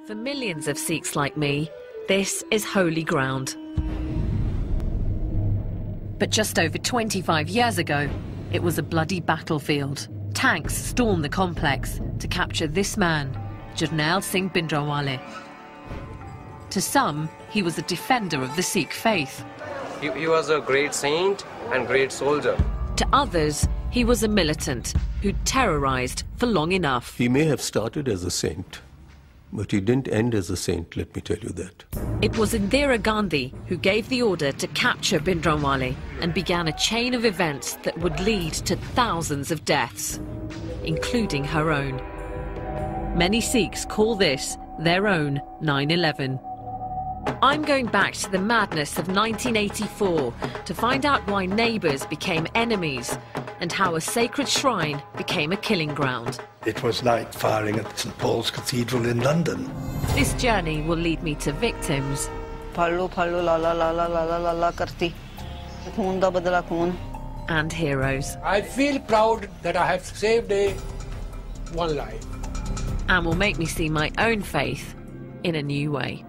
For millions of Sikhs like me, this is holy ground. But just over 25 years ago, it was a bloody battlefield. Tanks stormed the complex to capture this man, Jarnail Singh Bhindranwale. To some, he was a defender of the Sikh faith. He was a great saint and great soldier. To others, he was a militant who terrorized for long enough. He may have started as a saint, but he didn't end as a saint, let me tell you that. It was Indira Gandhi who gave the order to capture Bhindranwale and began a chain of events that would lead to thousands of deaths, including her own. Many Sikhs call this their own 9/11. I'm going back to the madness of 1984 to find out why neighbours became enemies and how a sacred shrine became a killing ground. It was like firing at St Paul's Cathedral in London. This journey will lead me to victims and heroes. I feel proud that I have saved one life. And will make me see my own faith in a new way.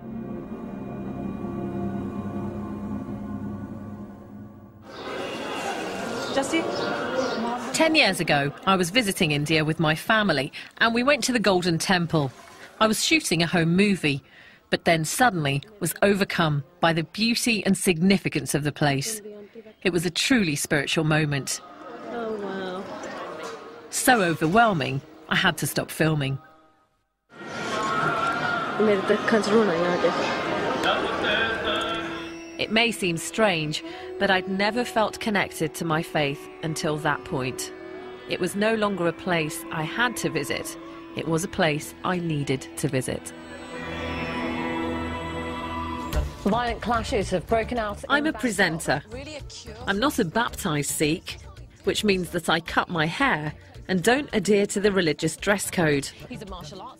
Justy? 10 years ago, I was visiting India with my family and we went to the Golden Temple. I was shooting a home movie, but then suddenly was overcome by the beauty and significance of the place. It was a truly spiritual moment. Oh, wow. So overwhelming, I had to stop filming. It may seem strange, but I'd never felt connected to my faith until that point. It was no longer a place I had to visit. It was a place I needed to visit. Violent clashes have broken out. I'm a presenter. I'm not a baptised Sikh, which means that I cut my hair and don't adhere to the religious dress code.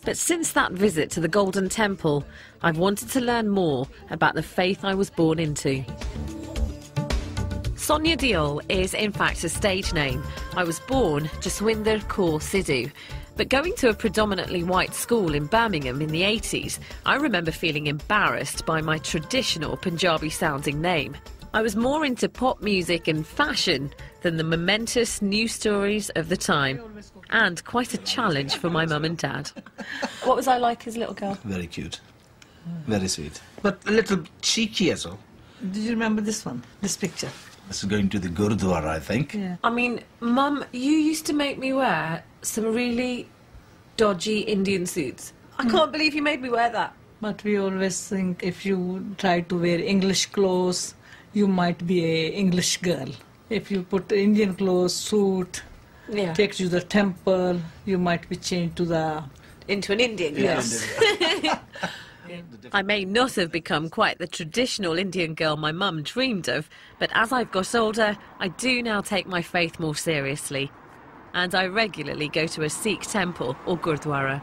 But since that visit to the Golden Temple, I've wanted to learn more about the faith I was born into. Sonia Deol is in fact a stage name. I was born Jaswinder Kaur Sidhu, but going to a predominantly white school in Birmingham in the 80s, I remember feeling embarrassed by my traditional Punjabi-sounding name. I was more into pop music and fashion than the momentous news stories of the time, and quite a challenge for my mum and dad. What was I like as a little girl? Very cute. Very sweet. But a little cheeky as well. Did you remember this one, this picture? This is going to the Gurudwara, I think. Yeah. I mean, Mum, you used to make me wear some really dodgy Indian suits. I can't believe you made me wear that. But we always think if you try to wear English clothes, you might be an English girl. If you put Indian clothes, suit, takes you to the temple, you might be changed to the... Into an Indian girl. Yes. I may not have become quite the traditional Indian girl my mum dreamed of, but as I've got older, I do now take my faith more seriously. And I regularly go to a Sikh temple or Gurdwara.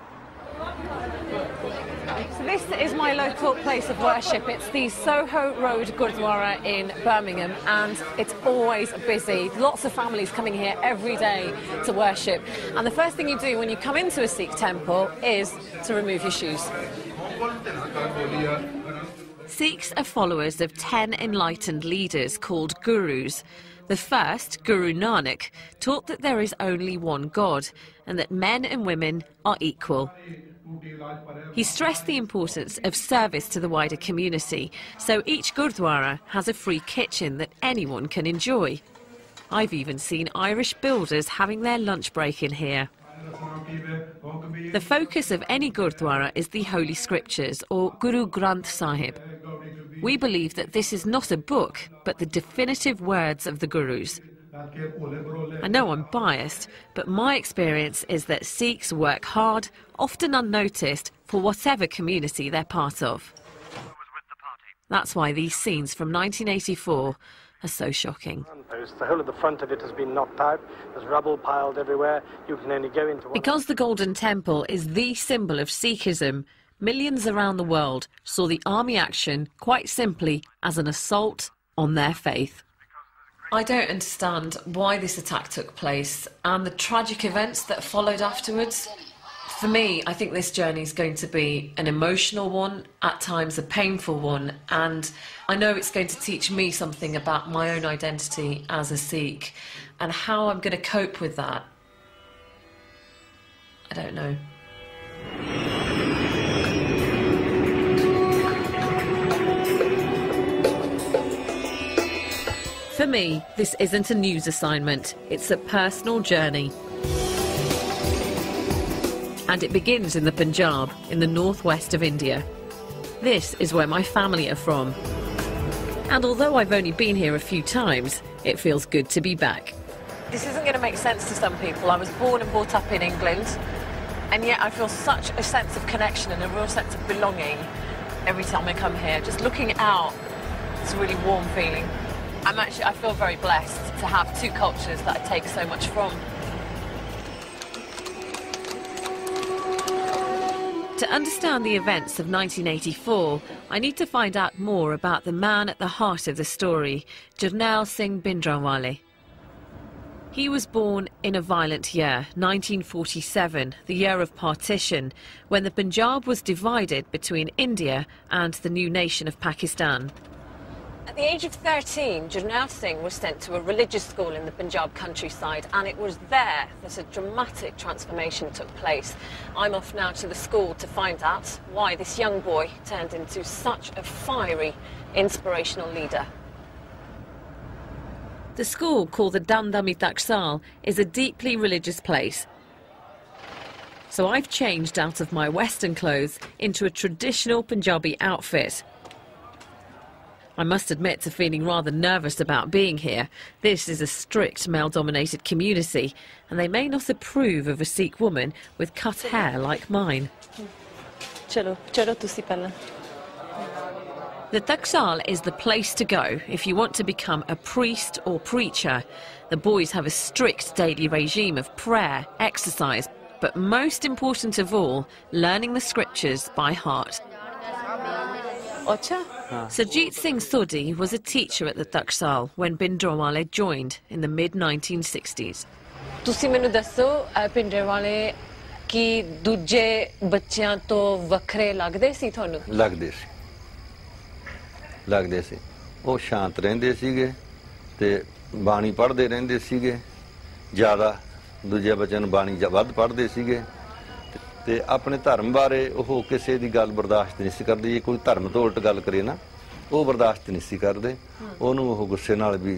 So this is my local place of worship. It's the Soho Road Gurdwara in Birmingham, and it's always busy. Lots of families coming here every day to worship. And the first thing you do when you come into a Sikh temple is to remove your shoes. Sikhs are followers of 10 enlightened leaders called gurus. The first, Guru Nanak, taught that there is only one God and that men and women are equal. He stressed the importance of service to the wider community, so each Gurdwara has a free kitchen that anyone can enjoy. I've even seen Irish builders having their lunch break in here. The focus of any Gurdwara is the Holy Scriptures, or Guru Granth Sahib. We believe that this is not a book, but the definitive words of the Gurus. I know I'm biased, but my experience is that Sikhs work hard, often unnoticed, for whatever community they're part of. That's why these scenes from 1984 are so shocking. The whole of the front of it has been knocked out. There's rubble piled everywhere. You can only go into one. Because the Golden Temple is the symbol of Sikhism, millions around the world saw the army action quite simply as an assault on their faith. I don't understand why this attack took place and the tragic events that followed afterwards. For me, I think this journey is going to be an emotional one, at times a painful one, and I know it's going to teach me something about my own identity as a Sikh, and how I'm going to cope with that, I don't know. For me, this isn't a news assignment, it's a personal journey. And it begins in the Punjab, in the northwest of India. This is where my family are from. And although I've only been here a few times, it feels good to be back. This isn't going to make sense to some people. I was born and brought up in England, and yet I feel such a sense of connection and a real sense of belonging every time I come here. Just looking out, it's a really warm feeling. I feel very blessed to have two cultures that I take so much from. To understand the events of 1984, I need to find out more about the man at the heart of the story, Jarnail Singh Bhindranwale. He was born in a violent year, 1947, the year of partition, when the Punjab was divided between India and the new nation of Pakistan. At the age of 13, Jarnail Singh was sent to a religious school in the Punjab countryside, and it was there that a dramatic transformation took place. I'm off now to the school to find out why this young boy turned into such a fiery, inspirational leader. The school, called the Dandami Taksal, is a deeply religious place. So I've changed out of my Western clothes into a traditional Punjabi outfit. I must admit to feeling rather nervous about being here. This is a strict male-dominated community, and they may not approve of a Sikh woman with cut hair like mine. The Taksal is the place to go if you want to become a priest or preacher. The boys have a strict daily regime of prayer, exercise, but most important of all, learning the scriptures by heart. Sarjeet Singh Sodhi was a teacher at the Taksal when Bhindranwale joined in the mid-1960s. ਤੁਸੀਂ ਮੈਨੂੰ ਦੱਸੋ ਭਿੰਡਰਾਂਵਾਲੇ ਕੀ ਦੂਜੇ ਬੱਚਿਆਂ ਤੋਂ ਵੱਖਰੇ ਲੱਗਦੇ ਸੀ ਤੁਹਾਨੂੰ? ਲੱਗਦੇ ਸੀ ਉਹ ਸ਼ਾਂਤ ਰਹਿੰਦੇ ਸੀਗੇ ਤੇ ਬਾਣੀ ਪੜ੍ਹਦੇ ਰਹਿੰਦੇ ਸੀਗੇ ਜ਼ਿਆਦਾ ਦੂਜੇ ਬੱਚਿਆਂ ਨੂੰ ਬਾਣੀ ਵੱਧ ਪੜ੍ਹਦੇ ਸੀਗੇ ਤੇ ਆਪਣੇ ਧਰਮ ਬਾਰੇ ਉਹ ਕਿਸੇ ਦੀ ਗੱਲ ਬਰਦਾਸ਼ਤ ਨਹੀਂ ਸੀ ਕਰਦੇ ਜੇ ਕੋਈ ਧਰਮ ਤੋਂ ਉਲਟ ਗੱਲ ਕਰੇ ਨਾ ਉਹ ਬਰਦਾਸ਼ਤ ਨਹੀਂ ਸੀ ਕਰਦੇ ਉਹਨੂੰ ਉਹ ਗੁੱਸੇ ਨਾਲ ਵੀ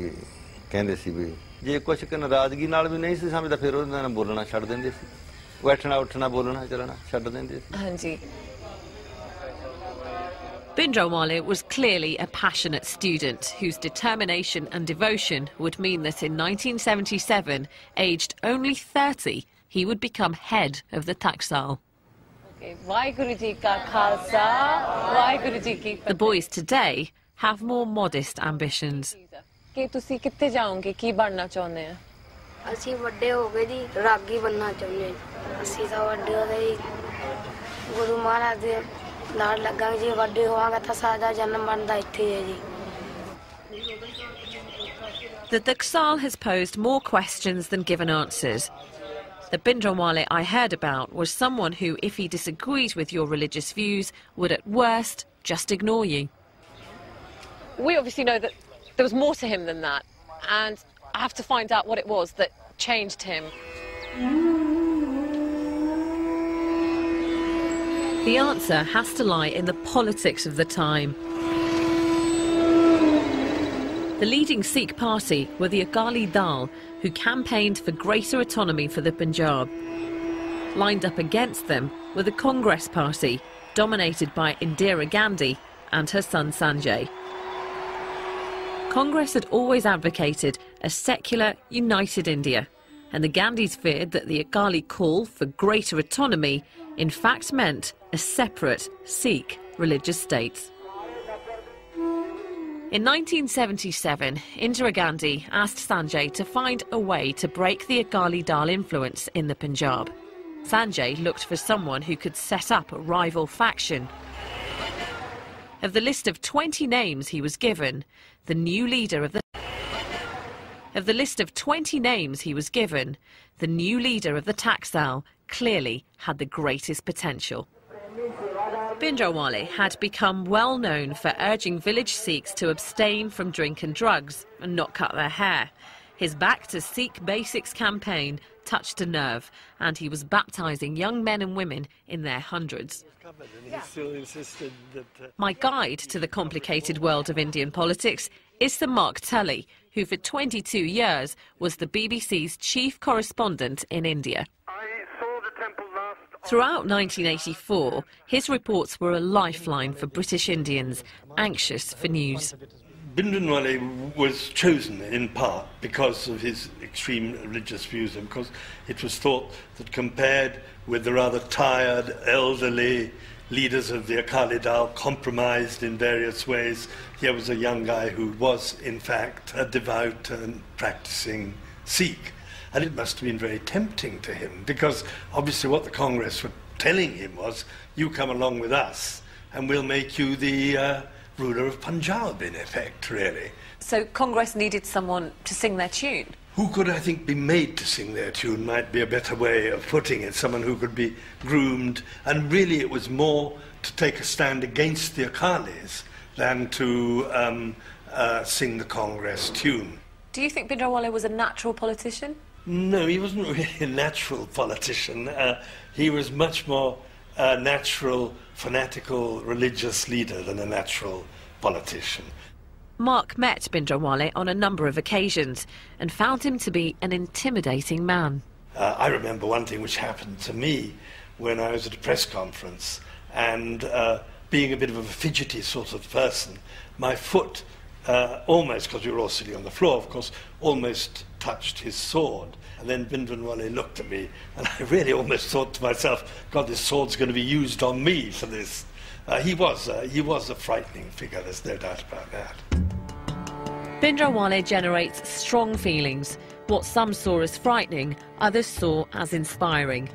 ਕਹਿੰਦੇ ਸੀ ਵੀ ਜੇ ਕੁਝ ਕਿ ਨਾਰਾਜ਼ਗੀ ਨਾਲ ਵੀ ਨਹੀਂ ਸੀ ਸਮਝਦਾ ਫਿਰ ਉਹਦੇ ਨਾਲ ਬੋਲਣਾ ਛੱਡ ਦਿੰਦੇ ਸੀ ਬੈਠਣਾ ਉੱਠਣਾ ਬੋਲਣਾ ਚੱਲਣਾ ਛੱਡ ਦਿੰਦੇ ਸੀ ਹਾਂਜੀ Bhindranwale was clearly a passionate student whose determination and devotion would mean that in 1977, aged only 30, he would become head of the Taksal. The boys today have more modest ambitions. The Taksal has posed more questions than given answers. The Bhindranwale I heard about was someone who, if he disagreed with your religious views, would at worst just ignore you. We obviously know that there was more to him than that, and I have to find out what it was that changed him. The answer has to lie in the politics of the time. The leading Sikh party were the Akali Dal, who campaigned for greater autonomy for the Punjab. Lined up against them were the Congress party, dominated by Indira Gandhi and her son Sanjay. Congress had always advocated a secular, united India, and the Gandhis feared that the Akali call for greater autonomy in fact meant a separate Sikh religious state. In 1977, Indira Gandhi asked Sanjay to find a way to break the Akali Dal influence in the Punjab. Sanjay looked for someone who could set up a rival faction. Of the list of 20 names he was given, the new leader of the Taksal, clearly had the greatest potential. Bhindranwale had become well known for urging village Sikhs to abstain from drink and drugs and not cut their hair. His Back to Sikh Basics campaign touched a nerve, and he was baptising young men and women in their hundreds. My guide to the complicated world of Indian politics is Sir Mark Tully, who for 22 years was the BBC's chief correspondent in India. Throughout 1984, his reports were a lifeline for British Indians, anxious for news. Bhindranwale was chosen in part because of his extreme religious views, and because it was thought that compared with the rather tired, elderly leaders of the Akali Dal, compromised in various ways, here was a young guy who was, in fact, a devout and practicing Sikh. And it must have been very tempting to him, because obviously what the Congress were telling him was, you come along with us and we'll make you the ruler of Punjab, in effect, really. So Congress needed someone to sing their tune? Who could, I think, be made to sing their tune might be a better way of putting it. Someone who could be groomed. And really it was more to take a stand against the Akalis than to sing the Congress tune. Do you think Bhindranwale was a natural politician? No, he wasn't really a natural politician. He was much more a natural, fanatical, religious leader than a natural politician. Mark met Bhindranwale on a number of occasions and found him to be an intimidating man. I remember one thing which happened to me when I was at a press conference, and being a bit of a fidgety sort of person, my foot almost, because we were all sitting on the floor, of course, almost touched his sword. And then Bhindranwale looked at me, and I really almost thought to myself, God, this sword's going to be used on me for this. He was a frightening figure, there's no doubt about that. Bhindranwale generates strong feelings. What some saw as frightening, others saw as inspiring.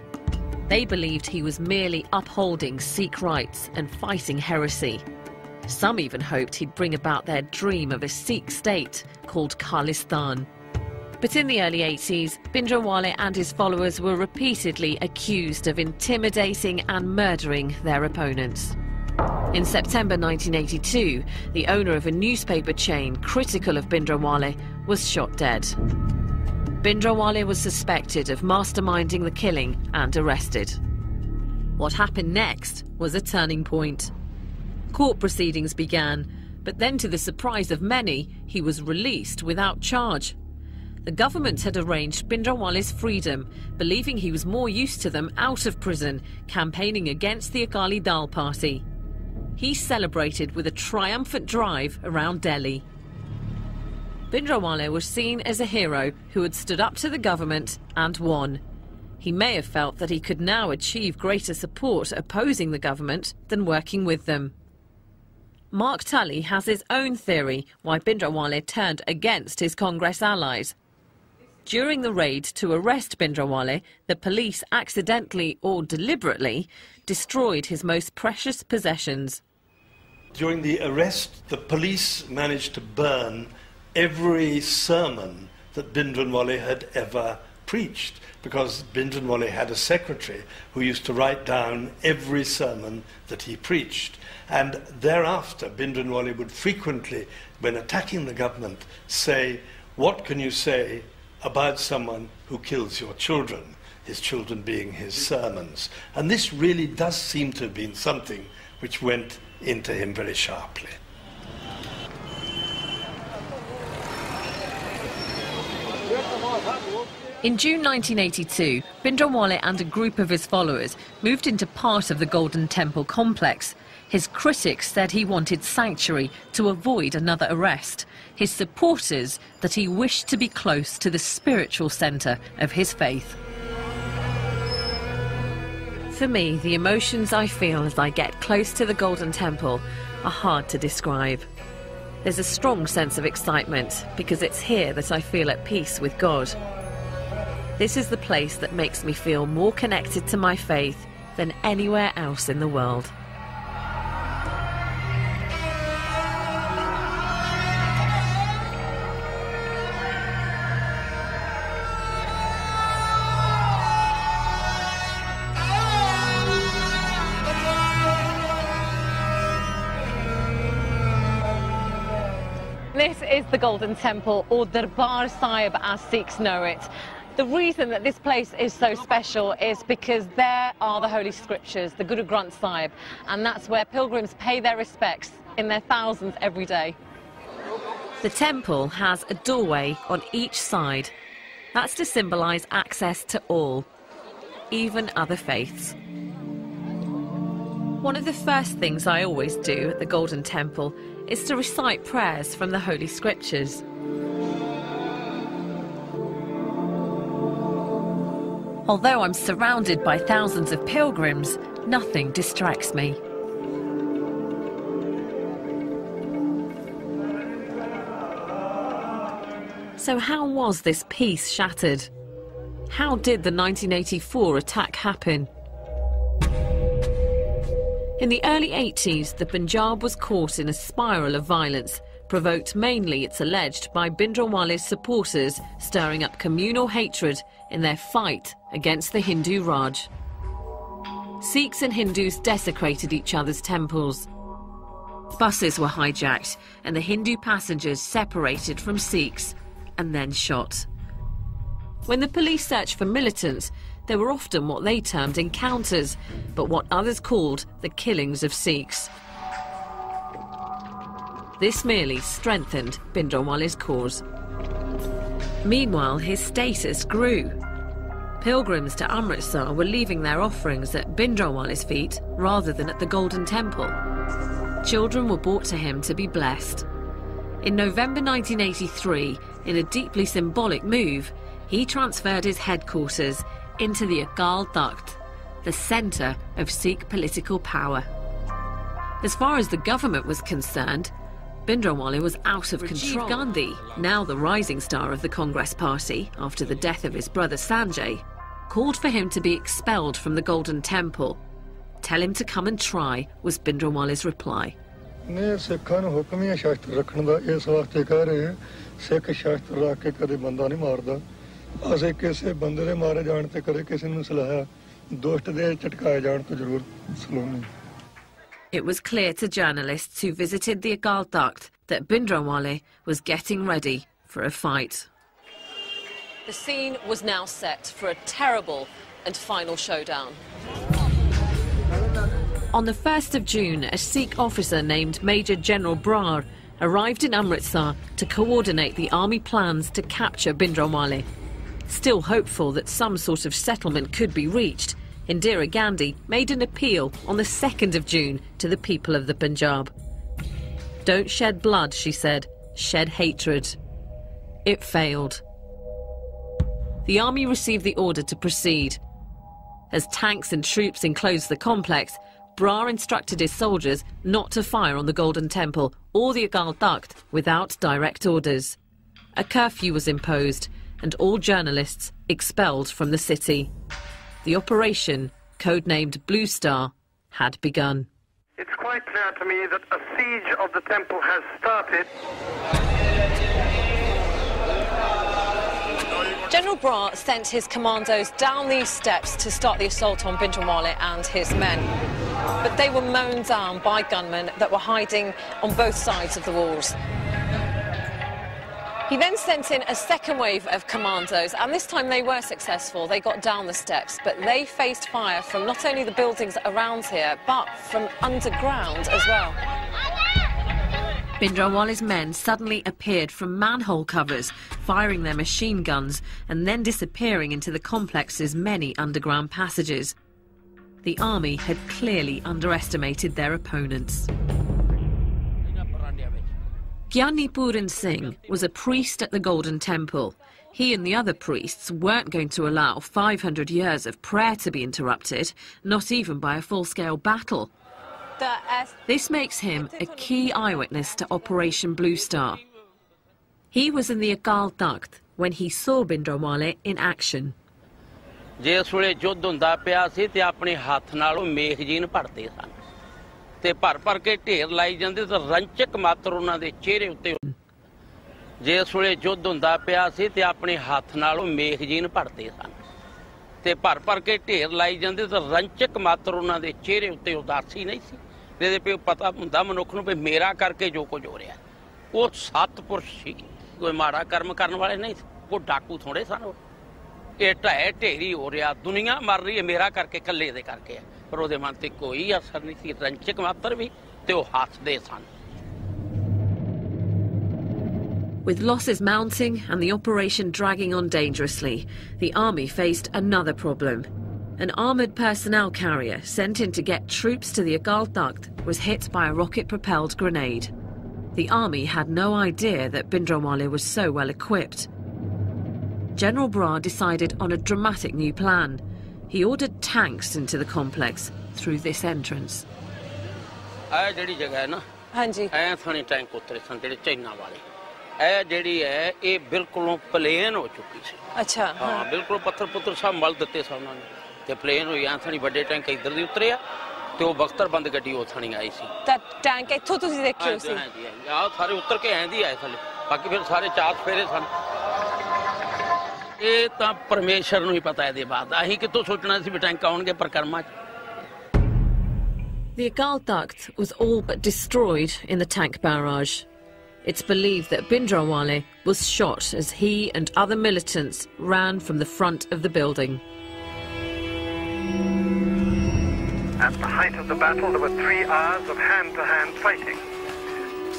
They believed he was merely upholding Sikh rights and fighting heresy. Some even hoped he'd bring about their dream of a Sikh state called Khalistan. But in the early 80s, Bhindranwale and his followers were repeatedly accused of intimidating and murdering their opponents. In September 1982, the owner of a newspaper chain critical of Bhindranwale was shot dead. Bhindranwale was suspected of masterminding the killing and arrested. What happened next was a turning point. Court proceedings began, but then to the surprise of many, he was released without charge. The government had arranged Bhindranwale's freedom, believing he was more used to them out of prison, campaigning against the Akali Dal party. He celebrated with a triumphant drive around Delhi. Bhindranwale was seen as a hero who had stood up to the government and won. He may have felt that he could now achieve greater support opposing the government than working with them. Mark Tully has his own theory why Bhindranwale turned against his Congress allies. During the raid to arrest Bhindranwale, the police accidentally or deliberately destroyed his most precious possessions. During the arrest, the police managed to burn every sermon that Bhindranwale had ever preached, because Bhindranwale had a secretary who used to write down every sermon that he preached. And thereafter, Bhindranwale would frequently, when attacking the government, say, "What can you say about someone who kills your children?" His children being his sermons. And this really does seem to have been something which went into him very sharply. In June 1982, Bhindranwale and a group of his followers moved into part of the Golden Temple complex. His critics said he wanted sanctuary to avoid another arrest. His supporters that he wished to be close to the spiritual centre of his faith. For me, the emotions I feel as I get close to the Golden Temple are hard to describe. There's a strong sense of excitement because it's here that I feel at peace with God. This is the place that makes me feel more connected to my faith than anywhere else in the world. This is the Golden Temple, or Darbar Sahib as Sikhs know it. The reason that this place is so special is because there are the Holy Scriptures, the Guru Gobind Singh, and that's where pilgrims pay their respects in their thousands every day. The temple has a doorway on each side. That's to symbolise access to all, even other faiths. One of the first things I always do at the Golden Temple is to recite prayers from the Holy Scriptures. Although I'm surrounded by thousands of pilgrims, nothing distracts me. So how was this peace shattered? How did the 1984 attack happen? In the early 80s, the Punjab was caught in a spiral of violence, provoked mainly, it's alleged, by Bhindranwale's supporters stirring up communal hatred in their fight against the Hindu Raj. Sikhs and Hindus desecrated each other's temples. Buses were hijacked and the Hindu passengers separated from Sikhs and then shot. When the police searched for militants, there were often what they termed encounters, but what others called the killings of Sikhs. This merely strengthened Bhindranwale's cause. Meanwhile, his status grew. Pilgrims to Amritsar were leaving their offerings at Bhindranwale's feet rather than at the Golden Temple. Children were brought to him to be blessed. In November 1983, in a deeply symbolic move, he transferred his headquarters into the Akal Takht, the centre of Sikh political power. As far as the government was concerned, Bhindranwale was out of control. Rajiv Gandhi, now the rising star of the Congress party after the death of his brother Sanjay, called for him to be expelled from the Golden Temple. Tell him to come and try, was Bhindranwale's reply. It was clear to journalists who visited the Akal Takht that Bhindranwale was getting ready for a fight. The scene was now set for a terrible and final showdown. On the 1st of June, a Sikh officer named Major General Brar arrived in Amritsar to coordinate the army plans to capture Bhindranwale. Still hopeful that some sort of settlement could be reached, Indira Gandhi made an appeal on the 2nd of June to the people of the Punjab. Don't shed blood, she said, shed hatred. It failed. The army received the order to proceed. As tanks and troops enclosed the complex, Brar instructed his soldiers not to fire on the Golden Temple or the Akal Takht without direct orders. A curfew was imposed and all journalists expelled from the city. The operation, codenamed Blue Star, had begun. It's quite clear to me that a siege of the temple has started. General Brar sent his commandos down these steps to start the assault on Bhindranwale and his men. But they were mown down by gunmen that were hiding on both sides of the walls. He then sent in a second wave of commandos, and this time they were successful. They got down the steps, but they faced fire from not only the buildings around here, but from underground as well. Bhindranwale's men suddenly appeared from manhole covers, firing their machine guns and then disappearing into the complex's many underground passages. The army had clearly underestimated their opponents. Gyani Puran Singh was a priest at the Golden Temple. He and the other priests weren't going to allow 500 years of prayer to be interrupted, not even by a full-scale battle. This makes him a key eyewitness to Operation Blue Star. He was in the Akal Takht when he saw Bhindranwale in action. ਜਿਸ ਵੇਲੇ ਯੁੱਧ ਹੁੰਦਾ ਪਿਆ ਸੀ ਤੇ ਆਪਣੇ ਹੱਥ ਨਾਲੋਂ ਮੇਖਜੀਨ ਭਰਦੇ ਸਨ ਤੇ ਭਰ ਕੇ ਢੇਰ ਲਾਈ ਜਾਂਦੇ ਤੇ ਰੰਚਕ ਮਾਤਰ ਉਹਨਾਂ ਦੇ ਚਿਹਰੇ ਉੱਤੇ ਜਿਸ ਵੇਲੇ ਯੁੱਧ ਹੁੰਦਾ ਪਿਆ ਸੀ ਤੇ ਆਪਣੇ ਹੱਥ ਨਾਲੋਂ ਮੇਖਜੀਨ ਭਰਦੇ ਸਨ ਤੇ ਭਰ ਕੇ ਢੇਰ ਲਾਈ ਜਾਂਦੇ ਤੇ ਰੰਚਕ ਮਾਤਰ ਉਹਨਾਂ ਦੇ ਚਿਹਰੇ ਉੱਤੇ ਉਦਾਸੀ ਨਹੀਂ ਸੀ ਇਹਦੇ ਪੇ ਪਤਾ ਹੁੰਦਾ ਮਨੁੱਖ ਨੂੰ ਵੀ ਮੇਰਾ ਕਰਕੇ ਜੋ ਕੁਝ ਹੋ ਰਿਹਾ ਉਹ ਸਤਪੁਰਸ਼ ਸੀ, ਕੋਈ ਮਾੜਾ ਕਰਮ ਕਰਨ ਵਾਲੇ ਨਹੀਂ, ਉਹ ਡਾਕੂ ਥੋੜੇ ਸਨ। ਇਹ ਢਹਿ ਢੇਰੀ ਹੋ ਰਿਹਾ, ਦੁਨੀਆ ਮਰ ਰਹੀ ਹੈ ਮੇਰਾ ਕਰਕੇ, ਇਕੱਲੇ ਦੇ ਕਰਕੇ, ਪਰ ਉਹਦੇ ਮਨ ਤੇ ਕੋਈ ਅਸਰ ਨਹੀਂ ਸੀ, ਰੰਚਕ ਮਾਤਰ ਵੀ, ਤੇ ਉਹ ਹੱਸਦੇ ਸਨ। With losses mounting and the operation dragging on dangerously, the army faced another problem. An armoured personnel carrier sent in to get troops to the Agal Takht was hit by a rocket-propelled grenade. The army had no idea that Bhindranwale was so well equipped. General Bra decided on a dramatic new plan. He ordered tanks into the complex through this entrance. ਇਹ ਜਿਹੜੀ ਜਗ੍ਹਾ ਹੈ ਨਾ, ਹਾਂਜੀ, ਐ ਥਾਣੀ tank ਉਤਰੇ ਸਨ ਜਿਹੜੇ ਚਾਈਨਾ ਵਾਲੇ। ਇਹ ਜਿਹੜੀ ਹੈ ਇਹ ਬਿਲਕੁਲੋਂ ਪਲੇਨ ਹੋ ਚੁੱਕੀ ਸੀ। ਅੱਛਾ, ਹਾਂ, ਬਿਲਕੁਲ ਪੱਥਰ ਪੁੱਤਰ ਸਭ ਮਲ ਦਿੱਤੇ ਸਨ ਉਹਨਾਂ ਨੇ, ਤੇ ਪਲੇਨ ਹੋਈ ਐ ਥਾਣੀ ਵੱਡੇ ਟੈਂਕ ਇੱਧਰ ਦੀ ਉਤਰੇ ਆ, ਤੇ ਉਹ ਬਖਤਰਬੰਦ ਗੱਡੀ ਉਹ ਥਾਣੀ ਆਈ ਸੀ। ਤਾਂ ਟੈਂਕ ਇੱਥੋਂ ਤੁਸੀਂ ਦੇਖਿਓ ਸੀ? ਹਾਂਜੀ, ਆਹ ਸਾਰੇ ਉਤਰ ਕੇ ਐਂ ਦੀ ਆਏ ਥੱਲੇ, ਬਾਕੀ ਫਿਰ ਸਾਰੇ ਚਾਰ ਫੇਰੇ ਸਨ। ਇਹ ਤਾਂ ਪਰਮੇਸ਼ਰ ਨੂੰ ਹੀ ਪਤਾ ਇਹਦੇ ਬਾਅਦ, ਅਸੀਂ ਕਿੱਥੋਂ ਸੋਚਣਾ ਸੀ ਵੀ ਟੈਂਕ ਆਉਣਗੇ ਪਰਕਰਮਾ 'ਚ। The Agal Takht was all but destroyed in the tank barrage. It's believed that Bhindranwale was shot as he and other militants ran from the front of the building. At the height of the battle, there were 3 hours of hand-to-hand fighting.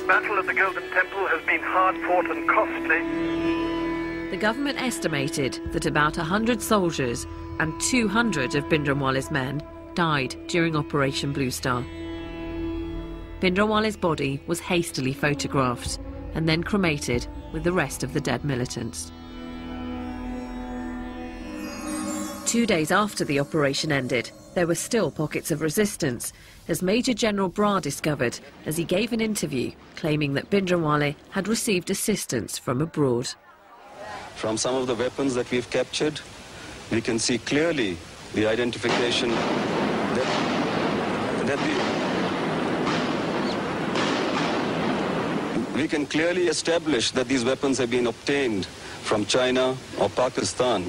The battle at the Golden Temple has been hard-fought and costly. The government estimated that about 100 soldiers and 200 of Bhindranwale's men died during Operation Blue Star. Bhindranwale's body was hastily photographed and then cremated with the rest of the dead militants. 2 days after the operation ended, there were still pockets of resistance, as Major General Bra discovered as he gave an interview claiming that Bhindranwale had received assistance from abroad. From some of the weapons that we've captured, we can see clearly the identification we can clearly establish that these weapons have been obtained from China or Pakistan.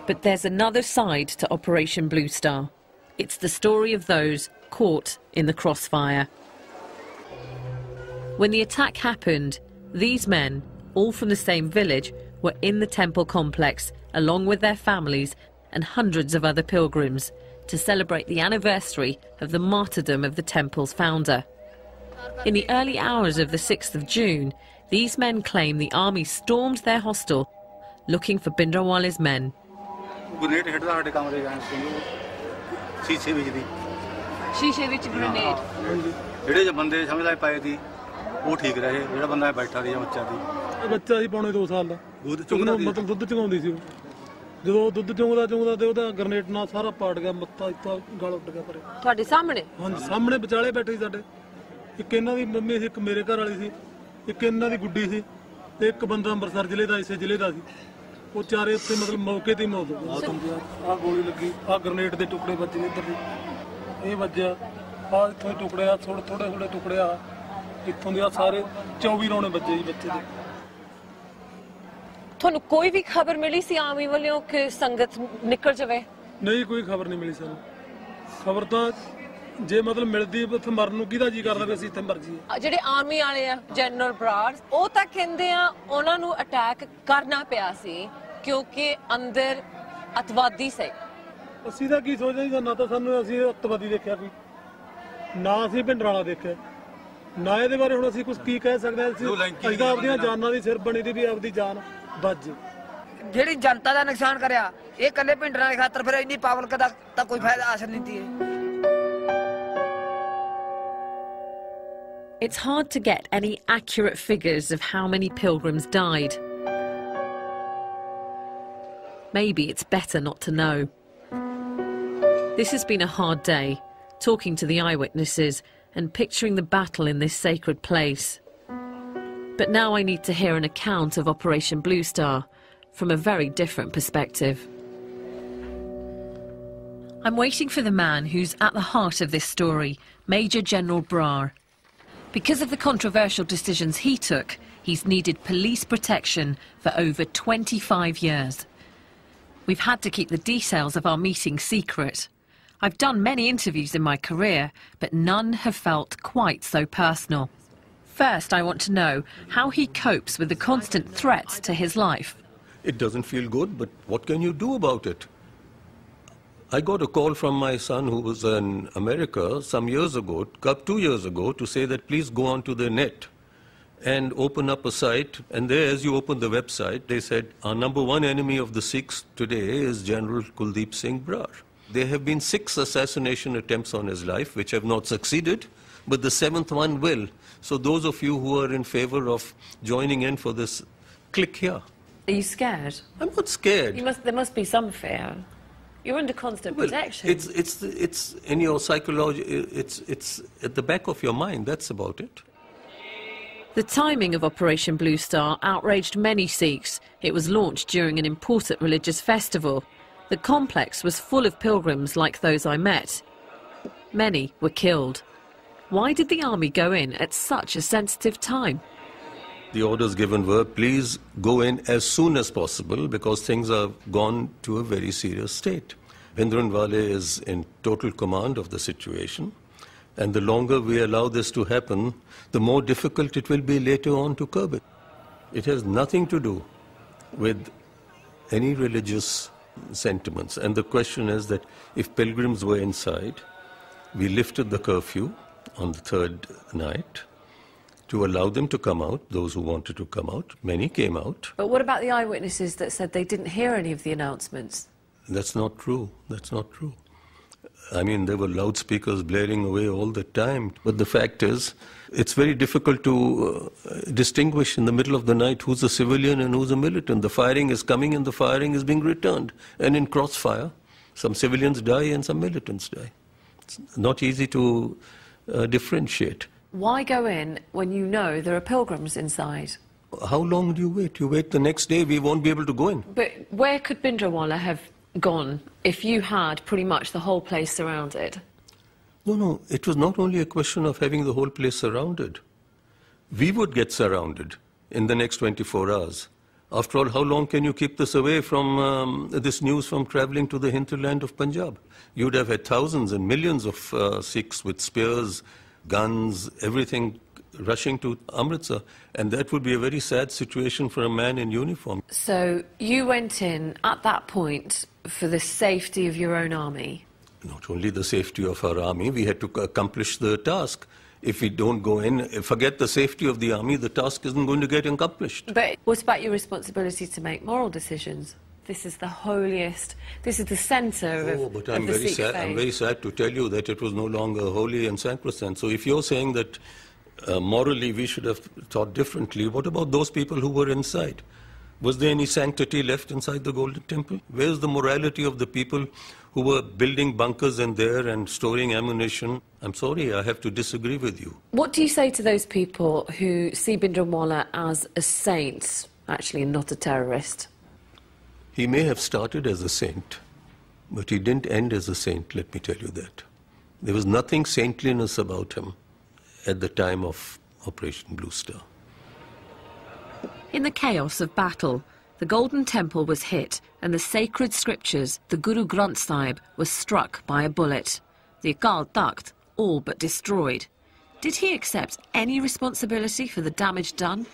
But there's another side to Operation Blue Star. It's the story of those caught in the crossfire. When the attack happened, these men, all from the same village, were in the temple complex along with their families and hundreds of other pilgrims to celebrate the anniversary of the martyrdom of the temple's founder. In the early hours of the 6th of June, these men claim the army stormed their hostel looking for Bhindranwale's men. ਸ਼ੀਸ਼ੇ ਵਿੱਚ grenade ਜਿਹੜੇ ਬੰਦੇ ਸਮਝਦਾ ਪਾਏ ਸੀ ਉਹ ਠੀਕ ਰਹੇ, ਜਿਹੜਾ ਬੰਦਾ ਬੈਠਾ ਸੀ ਬੱਚਾ ਸੀ, ਬੱਚਾ ਸੀ ਪੌਣੇ 2 ਸਾਲ ਦਾ, ਮਤਲਬ ਦੁੱਧ ਚੁੰਗਾਉਂਦੀ ਸੀ। ਜਦੋਂ ਦੁੱਧ ਚੁੰਗਦਾ ਤੇ ਉਹਦਾ ਗ੍ਰੇਨੇਡ ਨਾਲ ਸਾਰਾ ਪਾੜ ਗਿਆ, ਮੱਥਾ ਇੱਥਾ ਗਲ ਉੱਡ ਗਿਆ ਪਰੇ। ਤੁਹਾਡੇ ਸਾਹਮਣੇ? ਹਾਂਜੀ, ਸਾਹਮਣੇ ਵਿਚਾਲੇ ਬੈਠੇ ਸੀ ਸਾਡੇ। ਇੱਕ ਇਹਨਾਂ ਦੀ ਮੰਮੀ ਸੀ, ਇੱਕ ਮੇਰੇ ਘਰ ਵਾਲੀ ਸੀ, ਇੱਕ ਇਹਨਾਂ ਦੀ ਗੁੱਡੀ ਸੀ, ਤੇ ਇੱਕ ਬੰਦਾ ਅੰਮ੍ਰਿਤਸਰ ਜ਼ਿਲ੍ਹੇ ਦਾ, ਇਸੇ ਜ਼ਿਲ੍ਹੇ ਦਾ ਸੀ। ਉਹ ਚਾਰੇ ਉੱਤੇ ਮਤਲਬ ਮੌਕੇ ਤੇ ਮੌਤ ਹੋ ਗਈ। ਆਹ ਗੋਲੀ ਲੱਗੀ, ਆਹ ਗ੍ਰੇਨੇਡ ਦੇ ਟੁਕੜੇ ਵੱਜੇ ਇੱਧਰ ਦੀ, ਇਹ ਵੱਜਿਆ, ਆਹ ਇੱਥੋਂ ਟੁਕੜੇ, ਆ ਥੋੜੇ ਟੁਕੜੇ, ਆ ਇੱਥੋਂ ਦੇ ਸਾਰੇ 24 ਰੌਣੇ ਵੱਜੇ ਜੀ ਬੱਚੇ ਦੇ। ਤੁਹਾਨੂੰ ਕੋਈ ਵੀ ਖਬਰ ਮਿਲੀ ਸੀ ਆਰਮੀ ਵੱਲੋਂ ਕਿ ਸੰਗਤ ਨਿਕਲ ਜਾਵੇ? ਨਹੀਂ, ਕੋਈ ਖਬਰ ਨਹੀਂ ਮਿਲੀ ਸਾਨੂੰ। ਖਬਰ ਤਾਂ ਜੇ ਮਤਲਬ ਮਿਲਦੀ ਉੱਥੇ ਮਰਨ ਨੂੰ ਕਿਹਦਾ ਜੀ ਕਰਦਾ ਵੀ ਅਸੀਂ ਇੱਥੇ ਮਰ ਜਾਈਏ। ਜਿਹੜੇ ਆਰਮੀ ਵਾਲੇ ਆ ਜਨਰਲ ਬਰਾੜ, ਉਹ ਤਾਂ ਕਹਿੰਦੇ ਆ ਉਹਨਾਂ ਨੂੰ ਅਟੈਕ ਕਰਨਾ ਪਿਆ ਸੀ ਕਿਉਂਕਿ ਅੰਦਰ ਅਤਵਾਦੀ ਸੀ। ਅਸੀਂ ਤਾਂ ਕੀ ਸੋਚਦੇ ਸੀ, ਨਾ ਤਾਂ ਸਾਨੂੰ ਅਸੀਂ ਅਤਵਾਦੀ ਦੇਖਿਆ ਕੋਈ, ਨਾ ਅਸੀਂ ਭਿੰਡਰਾਲਾ ਦੇਖਿਆ, ਨਾ ਇਹਦੇ ਬਾਰੇ ਹੁਣ ਅਸੀਂ ਕੁਝ ਕੀ ਕਹਿ ਸਕਦੇ ਹਾਂ। ਅਸੀਂ ਤਾਂ ਆਪਣੀਆਂ ਜਾਨਾਂ ਦੀ ਸਿਰ ਬਣੀ ਦੀ ਵੀ ਆਪਦੀ ਜਾਨ ਬਚ ਜੇ। ਜਿਹੜੀ ਜਨਤਾ ਦਾ ਨੁਕਸਾਨ ਕਰਿਆ ਇਹ ਕੱਲੇ ਭਿੰਡਰਾਂ ਦੇ ਖਾਤਰ, ਫਿਰ ਇੰਨੀ ਪਬਲਿਕ ਦਾ ਤਾਂ ਕੋਈ ਫਾਇਦਾ ਹਾਸਲ ਨਹੀਂ ਸੀ। It's hard to get any accurate figures of how many pilgrims died. Maybe it's better not to know. This has been a hard day, talking to the eyewitnesses and picturing the battle in this sacred place. But now I need to hear an account of Operation Blue Star from a very different perspective. I'm waiting for the man who's at the heart of this story, Major General Brar. Because of the controversial decisions he took, he's needed police protection for over 25 years. We've had to keep the details of our meeting secret. I've done many interviews in my career, but none have felt quite so personal. First, I want to know how he copes with the constant threats to his life. It doesn't feel good, but what can you do about it? I got a call from my son who was in America some years ago, 2 years ago, to say that please go onto the net and open up a site. And there, as you open the website, they said, our #1 enemy of the Sikhs today is General Kuldeep Singh Brar. There have been 6 assassination attempts on his life, which have not succeeded, but the 7th one will. So those of you who are in favor of joining in for this, click here. Are you scared? I'm not scared. There must be some fear. You're under constant protection. It's in your psychology, it's at the back of your mind, that's about it. The timing of Operation Blue Star outraged many Sikhs. It was launched during an important religious festival. The complex was full of pilgrims like those I met. Many were killed. Why did the army go in at such a sensitive time? The orders given were, please go in as soon as possible because things have gone to a very serious state. Bhindranwale is in total command of the situation, and the longer we allow this to happen, the more difficult it will be later on to curb it. It has nothing to do with any religious sentiments. And the question is that if pilgrims were inside, we lifted the curfew on the 3rd night, to allow them to come out, those who wanted to come out. Many came out. But what about the eyewitnesses that said they didn't hear any of the announcements? That's not true. That's not true. I mean, there were loudspeakers blaring away all the time. But the fact is, it's very difficult to distinguish in the middle of the night who's a civilian and who's a militant. The firing is coming and the firing is being returned. And in crossfire, some civilians die and some militants die. It's not easy to differentiate. Why go in when you know there are pilgrims inside? How long do you wait? You wait the next day, we won't be able to go in. But where could Bhindranwale have gone if you had pretty much the whole place surrounded? No, it was not only a question of having the whole place surrounded. We would get surrounded in the next 24 hours. After all, how long can you keep this away from this news from travelling to the hinterland of Punjab? You'd have had thousands and millions of Sikhs with spears, guns, everything rushing to Amritsar, and that would be a very sad situation for a man in uniform. So you went in at that point for the safety of your own army? Not only the safety of our army, we had to accomplish the task. If we don't go in, forget the safety of the army, the task isn't going to get accomplished. But what about your responsibility to make moral decisions? This is the holiest, this is the centre of but the I'm very Sikh sad. faith. I'm very sad to tell you that it was no longer holy and sacrosanct. So if you're saying that morally we should have thought differently, what about those people who were inside? Was there any sanctity left inside the Golden Temple? Where's the morality of the people who were building bunkers in there and storing ammunition? I'm sorry, I have to disagree with you. What do you say to those people who see Bhindranwale as a saint, actually, and not a terrorist? He may have started as a saint, but he didn't end as a saint, let me tell you that. There was nothing saintliness about him at the time of Operation Blue Star. In the chaos of battle, the Golden Temple was hit and the sacred scriptures, the Guru Gobind Singh, was struck by a bullet. The Akal Takht all but destroyed. Did he accept any responsibility for the damage done?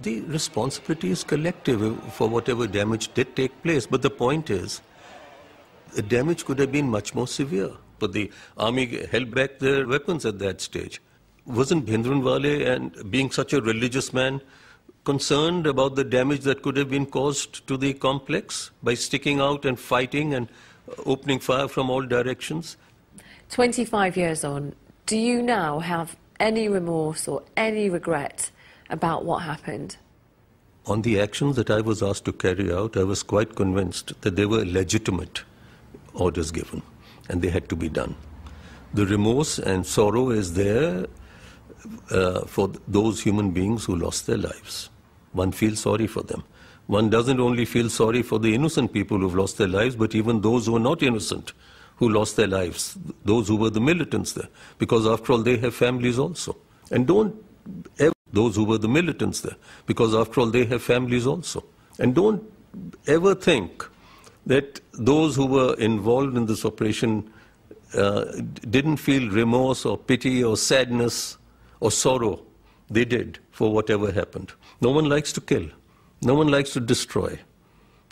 The responsibility is collective for whatever damage did take place. But the point is, the damage could have been much more severe. But the army held back their weapons at that stage. Wasn't Bhindranwale, and being such a religious man, concerned about the damage that could have been caused to the complex by sticking out and fighting and opening fire from all directions? 25 years on, do you now have any remorse or any regret about what happened? On the actions that I was asked to carry out, I was quite convinced that they were legitimate orders given and they had to be done. The remorse and sorrow is there for those human beings who lost their lives. One feels sorry for them. One doesn't only feel sorry for the innocent people who've lost their lives, but even those who are not innocent, who lost their lives, those who were the militants there, because after all they have families also. And don't ever, those who were the militants there, because after all they have families also. And don't ever think that those who were involved in this operation didn't feel remorse or pity or sadness or sorrow They did, for whatever happened. No one likes to kill. No one likes to destroy.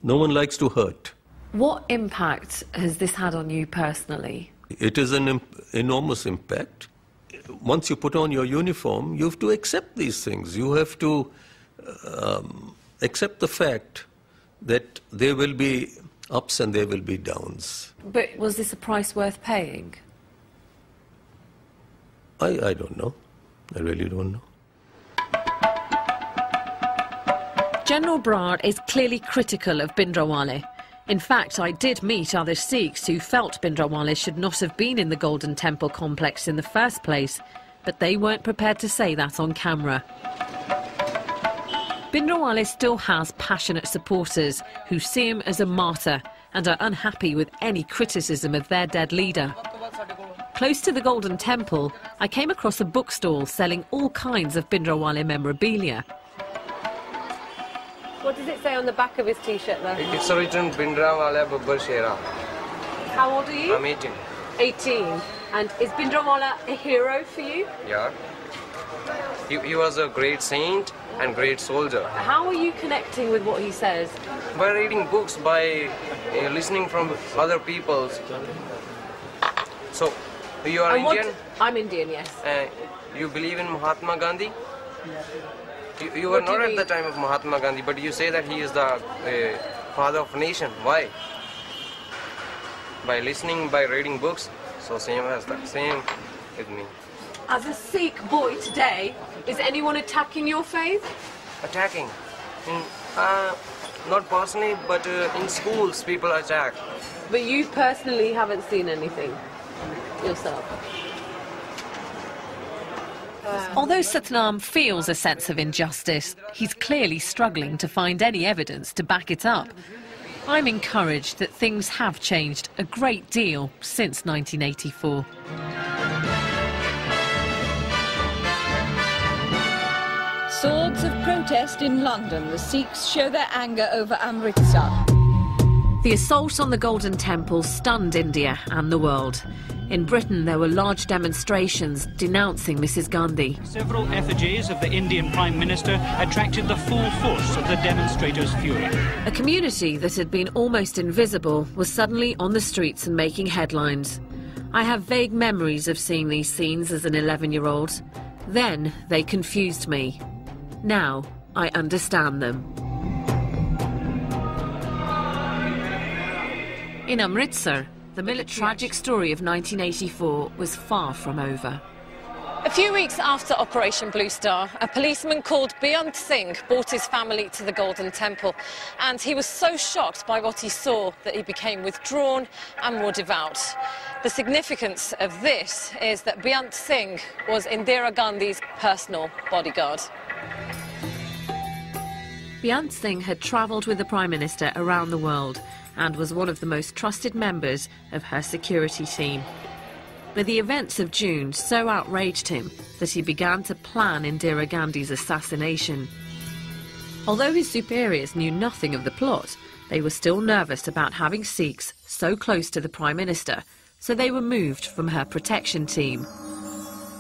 No one likes to hurt. What impact has this had on you personally? It is an enormous impact. Once you put on your uniform, you have to accept these things. You have to accept the fact that there will be ups and there will be downs. But was this a price worth paying? I don't know. I really don't know. General Brar is clearly critical of Bhindranwale. In fact, I did meet other Sikhs who felt Bhindranwale should not have been in the Golden Temple complex in the first place, but they weren't prepared to say that on camera. Bhindranwale still has passionate supporters who see him as a martyr and are unhappy with any criticism of their dead leader. Close to the Golden Temple, I came across a bookstall selling all kinds of Bhindranwale memorabilia. What does it say on the back of his T-shirt there? It's written Bhindranwale Babbar Shera. How old are you? I'm 18. 18. And is Bhindranwale a hero for you? Yeah. He was a great saint and great soldier. How are you connecting with what he says? By reading books, by listening from other people's. So, you are Indian? I'm Indian, yes. You believe in Mahatma Gandhi? You were not at the time of Mahatma Gandhi, but you say that he is the father of a nation. Why? By listening, by reading books. So same as that. Same with me. As a Sikh boy today, is anyone attacking your faith? Attacking? Not personally, but in schools people attack. But you personally haven't seen anything yourself? Although Satnam feels a sense of injustice, he's clearly struggling to find any evidence to back it up. I'm encouraged that things have changed a great deal since 1984. Swords of protest in London. The Sikhs show their anger over Amritsar. The assault on the Golden Temple stunned India and the world. In Britain, there were large demonstrations denouncing Mrs. Gandhi. Several effigies of the Indian Prime Minister attracted the full force of the demonstrators' fury. A community that had been almost invisible was suddenly on the streets and making headlines. I have vague memories of seeing these scenes as an 11-year-old. Then they confused me. Now I understand them. In Amritsar, the tragic story of 1984 was far from over. A few weeks after Operation Blue Star, a policeman called Beyant Singh brought his family to the Golden Temple, and he was so shocked by what he saw that he became withdrawn and more devout. The significance of this is that Beyant Singh was Indira Gandhi's personal bodyguard. Beyant Singh had travelled with the Prime Minister around the world and was one of the most trusted members of her security team. But the events of June so outraged him that he began to plan Indira Gandhi's assassination. Although his superiors knew nothing of the plot, they were still nervous about having Sikhs so close to the Prime Minister, so they were moved from her protection team.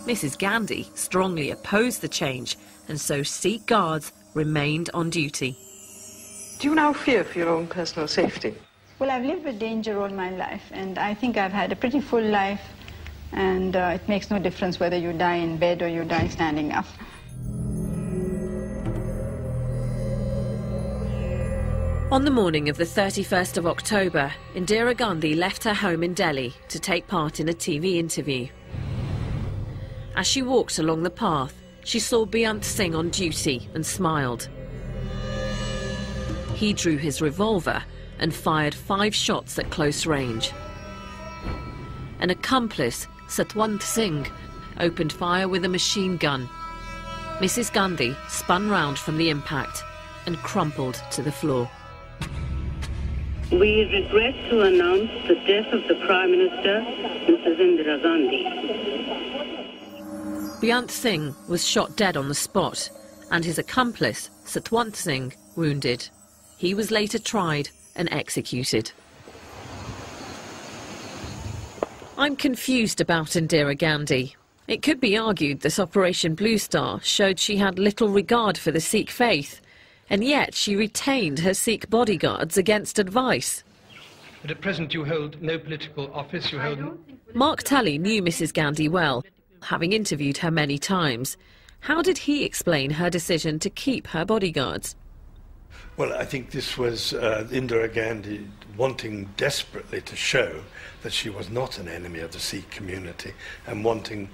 Mrs. Gandhi strongly opposed the change, and so Sikh guards remained on duty. Do you now fear for your own personal safety? Well, I've lived with danger all my life, and I think I've had a pretty full life, and it makes no difference whether you die in bed or you die standing up. On the morning of the 31st of October, Indira Gandhi left her home in Delhi to take part in a TV interview. As she walked along the path, she saw Beyant Singh on duty and smiled. He drew his revolver and fired 5 shots at close range. An accomplice, Satwant Singh, opened fire with a machine gun. Mrs. Gandhi spun round from the impact and crumpled to the floor. We regret to announce the death of the Prime Minister, Mrs. Indira Gandhi. Beyant Singh was shot dead on the spot, and his accomplice, Satwant Singh, wounded. He was later tried and executed. I'm confused about Indira Gandhi. It could be argued that Operation Blue Star showed she had little regard for the Sikh faith, and yet she retained her Sikh bodyguards against advice. But at present you hold no political office, you hold... Mark Tully knew Mrs Gandhi well, having interviewed her many times. How did he explain her decision to keep her bodyguards? Well, I think this was Indira Gandhi wanting desperately to show that she was not an enemy of the Sikh community and wanting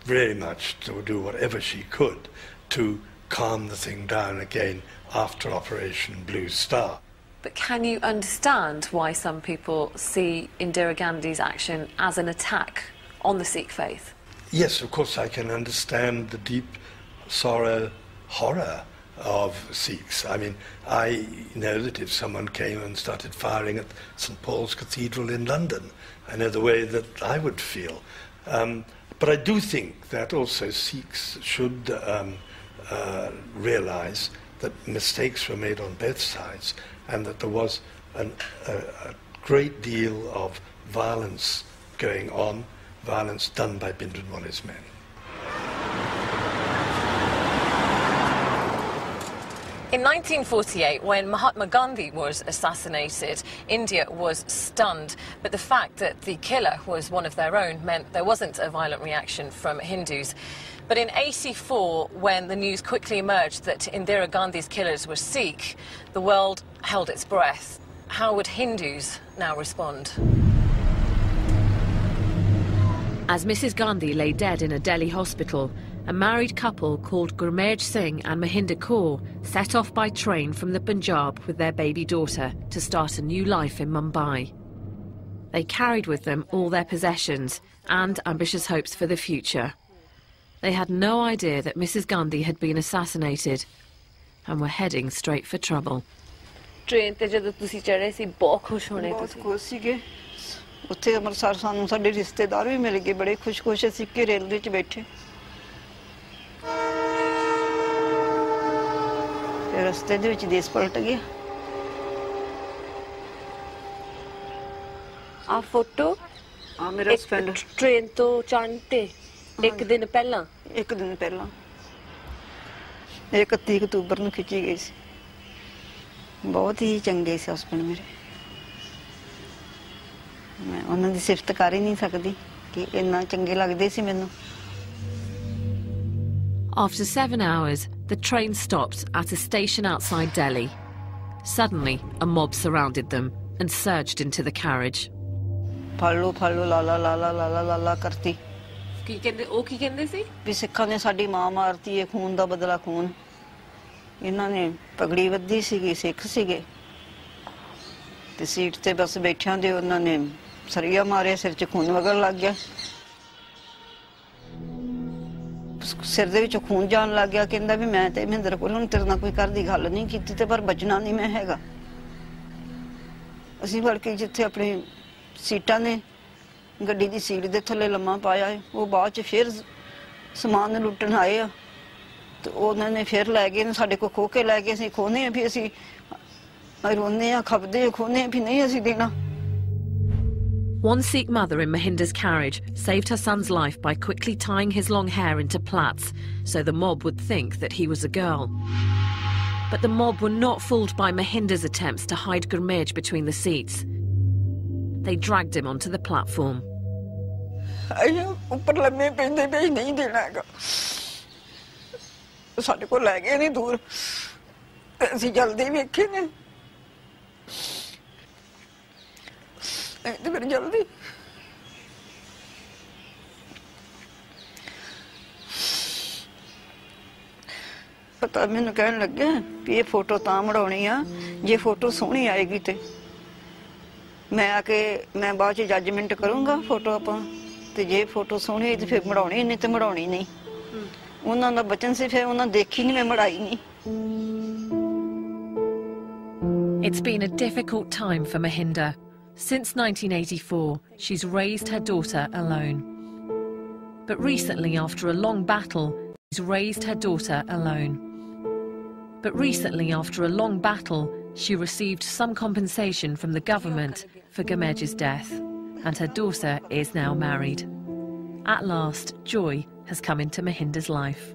very much to do whatever she could to calm the thing down again after Operation Blue Star. But can you understand why some people see Indira Gandhi's action as an attack on the Sikh faith? Yes, of course I can understand the deep sorrow, horror of Sikhs. I mean, I know that if someone came and started firing at St Paul's Cathedral in London, I know the way that I would feel. But I do think that also Sikhs should realise that mistakes were made on both sides and that there was a great deal of violence going on, violence done by Bhindranwale's men. In 1948, when Mahatma Gandhi was assassinated, India was stunned. But the fact that the killer was one of their own meant there wasn't a violent reaction from Hindus. But in '84, when the news quickly emerged that Indira Gandhi's killers were Sikh, the world held its breath. How would Hindus now respond? As Mrs Gandhi lay dead in a Delhi hospital, a married couple called Guru Gobind Singh and Mahinder Kaur set off by train from the Punjab with their baby daughter to start a new life in Mumbai. They carried with them all their possessions and ambitious hopes for the future. They had no idea that Mrs Gandhi had been assassinated and were heading straight for trouble. Train te jadon tusi chade si bahut khush hone tusi खुश सीगे उत्थे अमृतसर सानू साडे रिश्तेदार भी मिल गए बड़े खुश असीं कि रेलवे च बैठे रस्ते दे विच देश पलट गया आ फोटो आ मेरा हस्बैंड ट्रेन तो चढ़ते एक दिन पहला 31 अक्तूबर ਨੂੰ ਖਿੱਚੀ ਗਈ ਸੀ ਬਹੁਤ ਹੀ ਚੰਗੇ ਸੀ ਹਸਬੈਂਡ ਮੇਰੇ ਮੈਂ ਉਹਨਾਂ ਦੀ ਸਿਫਤ ਕਰ ਹੀ ਨਹੀਂ ਸਕਦੀ ਕਿ ਇੰਨਾ ਚੰਗੇ ਲੱਗਦੇ ਸੀ ਮੈਨੂੰ After 7 hours, the train stopped at a station outside Delhi. Suddenly, a mob surrounded them and surged into the carriage. Follow ਲਾ ਲਾ ਕਰਤੀ ਕੀ ਕਹਿੰਦੇ ਸੀ ਵੀ ਸਿੱਖਾਂ ਨੇ ਸਾਡੀ ਮਾਂ ਮਾਰਤੀ ਹੈ ਖੂਨ ਦਾ ਬਦਲਾ ਖੂਨ ਇਹਨਾਂ ਨੇ ਪਗੜੀ ਵੱਧੀ ਸੀਗੀ ਸਿੱਖ ਸੀਗੇ ਤੇ ਸੀਟ ਤੇ ਬਸ ਬੈਠਿਆਂ ਦੇ ਉਹਨਾਂ ਨੇ ਸਰੀਆ ਮਾਰਿਆ ਸਿਰ 'ਚ ਖੂਨ ਵਗਣ ਲੱਗ ਗਿਆ ਸਿਰ ਦੇ ਵਿੱਚੋਂ ਖੂਨ ਜਾਣ ਲੱਗ ਗਿਆ ਕਹਿੰਦਾ ਵੀ ਮੈਂ ਤੇ ਮਹਿੰਦਰ ਕੋਲ ਹੁਣ ਤੇਰੇ ਨਾਲ ਕੋਈ ਘਰ ਦੀ ਗੱਲ ਨਹੀਂ ਕੀਤੀ ਤੇ ਪਰ ਬਚਣਾ ਨਹੀਂ ਮੈਂ ਹੈਗਾ ਅਸੀਂ ਫੜ ਕੇ ਜਿੱਥੇ ਆਪਣੀ ਸੀਟਾਂ ਨੇ ਗੱਡੀ ਦੀ ਸੀਟ ਦੇ ਥੱਲੇ ਲੰਮਾ ਪਾਇਆ ਉਹ ਬਾਅਦ 'ਚ ਫਿਰ ਸਮਾਨ ਲੁੱਟਣ ਆਏ ਆ ਤੇ ਉਹਨਾਂ ਨੇ ਫਿਰ ਲੈ ਗਏ ਸਾਡੇ ਕੋਲ ਖੋਹ ਕੇ ਲੈ ਗਏ ਅਸੀਂ ਖੋਹਨੇ ਆ ਵੀ ਅਸੀਂ ਰੋਂਦੇ ਆ ਖਪਦੇ ਖੋਹਨੇ ਵੀ ਨਹੀਂ ਅਸੀਂ ਦੇਣਾ One Sikh mother in Mahinder's carriage saved her son's life by quickly tying his long hair into plaits so the mob would think that he was a girl. But the mob were not fooled by Mahinder's attempts to hide Gurmej between the seats. They dragged him onto the platform. ਉੱਪਰ ਲੰਮੇ ਪੈਂਦੇ ਪਏ ਨਹੀਂ ਦੇਣਾ ਹੈਗਾ ਸਾਡੇ ਕੋਲ ਲੈ ਗਏ ਨਹੀਂ ਦੂਰ ਅਸੀਂ ਜਲਦੀ ਵੇਖੇ ਨੇ ਤੇ ਫਿਰ ਜਲਦੀ ਪਤਾ ਮੈਨੂੰ ਕਹਿਣ ਲੱਗਿਆ ਵੀ ਇਹ ਫੋਟੋ ਤਾਂ ਮੜਾਉਣੀ ਆ ਜੇ ਫੋਟੋ ਸੋਹਣੀ ਆਏਗੀ ਤੇ ਮੈਂ ਆ ਕੇ ਮੈਂ ਬਾਅਦ ਚ ਜੱਜਮੈਂਟ ਕਰੂੰਗਾ ਫੋਟੋ ਆਪਾਂ ਤੇ ਜੇ ਫੋਟੋ ਸੋਹਣੀ ਹੈ ਤੇ ਫਿਰ ਮੜਾਉਣੀ ਨਹੀਂ ਤੇ ਮੜਾਉਣੀ ਨਹੀਂ ਉਹਨਾਂ ਦਾ ਬਚਨ ਸੀ ਫਿਰ ਉਹਨਾਂ ਦੇਖੀ ਨਹੀਂ ਮੈਂ ਮੜਾਈ ਨਹੀਂ It's been a difficult time for Mahinder. Since 1984, she's raised her daughter alone. But recently, after a long battle, she received some compensation from the government for Gurmej's death, and her daughter is now married. At last, joy has come into Mahinder's life.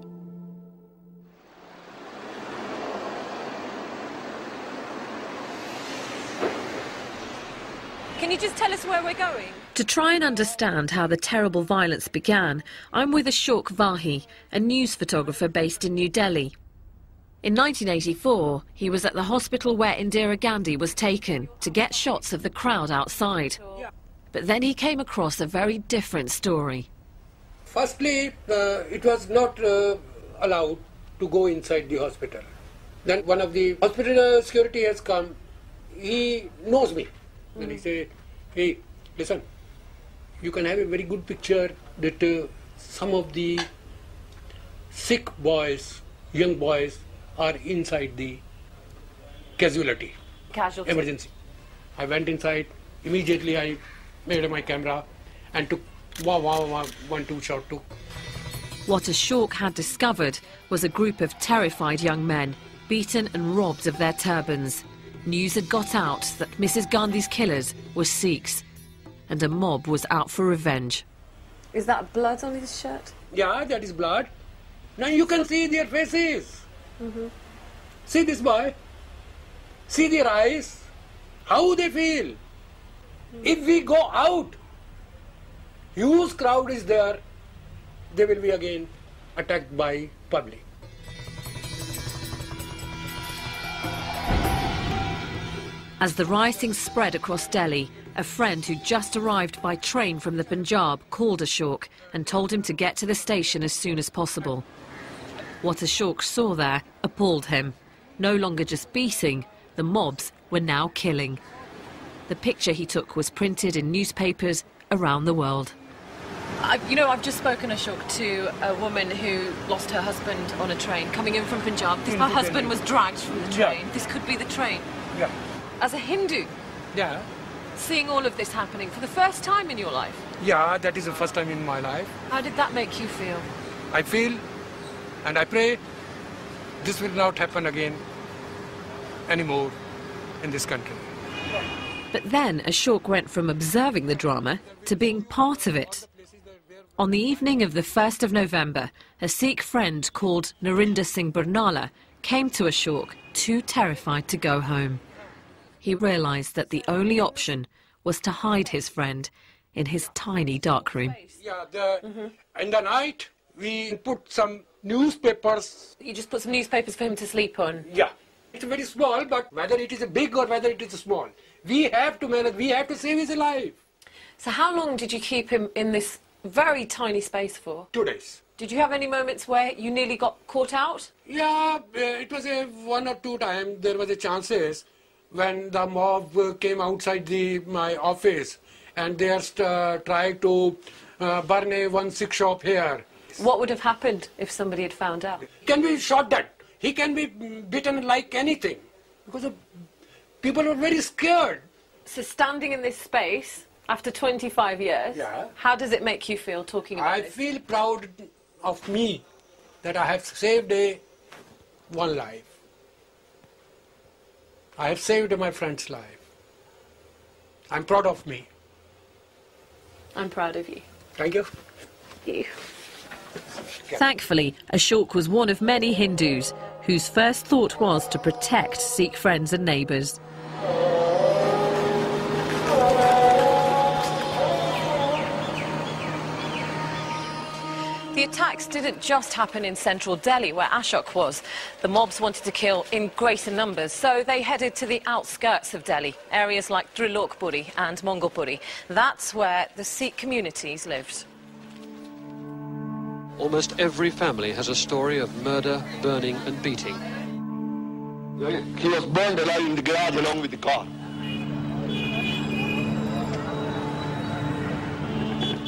Can you just tell us where we're going? To try and understand how the terrible violence began, I'm with Ashok Vahi, a news photographer based in New Delhi. In 1984, he was at the hospital where Indira Gandhi was taken to get shots of the crowd outside. But then he came across a very different story. Firstly, it was not allowed to go inside the hospital. Then one of the hospital security has come. He knows me. Then he said, hey, listen, you can have a very good picture that some of the Sikh boys, young boys, are inside the casualty. Emergency. I went inside. Immediately I made my camera and took 1-2 shot too. What Ashok had discovered was a group of terrified young men, beaten and robbed of their turbans. News had got out that Mrs. Gandhi's killers were Sikhs, and a mob was out for revenge. Is that blood on his shirt? Yeah, that is blood. Now you can see their faces. See this boy. See their eyes. How they feel. If we go out, huge crowd is there, they will be again attacked by public. As the rioting spread across Delhi, a friend who just arrived by train from the Punjab called Ashok and told him to get to the station as soon as possible. What Ashok saw there appalled him. No longer just beating, the mobs were now killing. The picture he took was printed in newspapers around the world. I've just spoken, Ashok, to a woman who lost her husband on a train coming in from Punjab. Her husband was dragged from the train. Yeah. This could be the train. Yeah. As a Hindu, seeing all of this happening for the first time in your life. Yeah, that is the first time in my life. How did that make you feel? I feel and I pray this will not happen again anymore in this country. But then Ashok went from observing the drama to being part of it. On the evening of the 1st of November, a Sikh friend called Narinder Singh Barnala came to Ashok, too terrified to go home. He realised that the only option was to hide his friend in his tiny dark room. Yeah, in the night we put some newspapers. You just put some newspapers for him to sleep on? Yeah. It's very small, but whether it is big or whether it is small, we have to manage, we have to save his life. So how long did you keep him in this very tiny space for? 2 days. Did you have any moments where you nearly got caught out? Yeah, it was 1 or 2 times there was a chances when the mob came outside my office and they are trying to burn one Sikh shop here. What would have happened if somebody had found out? Can be shot dead. He can be beaten like anything because people were very scared. So standing in this space after 25 years, how does it make you feel talking about this? I feel proud of me that I have saved one life. I have saved my friend's life. I'm proud of me. I'm proud of you. Thank you. Thank you. Thankfully, Ashok was one of many Hindus whose first thought was to protect Sikh friends and neighbours. The attacks didn't just happen in central Delhi, where Ashok was. The mobs wanted to kill in greater numbers, so they headed to the outskirts of Delhi, areas like Trilokpuri and Mongolpuri. That's where the Sikh communities lived. Almost every family has a story of murder, burning and beating. He was burned alive in the garage along with the car.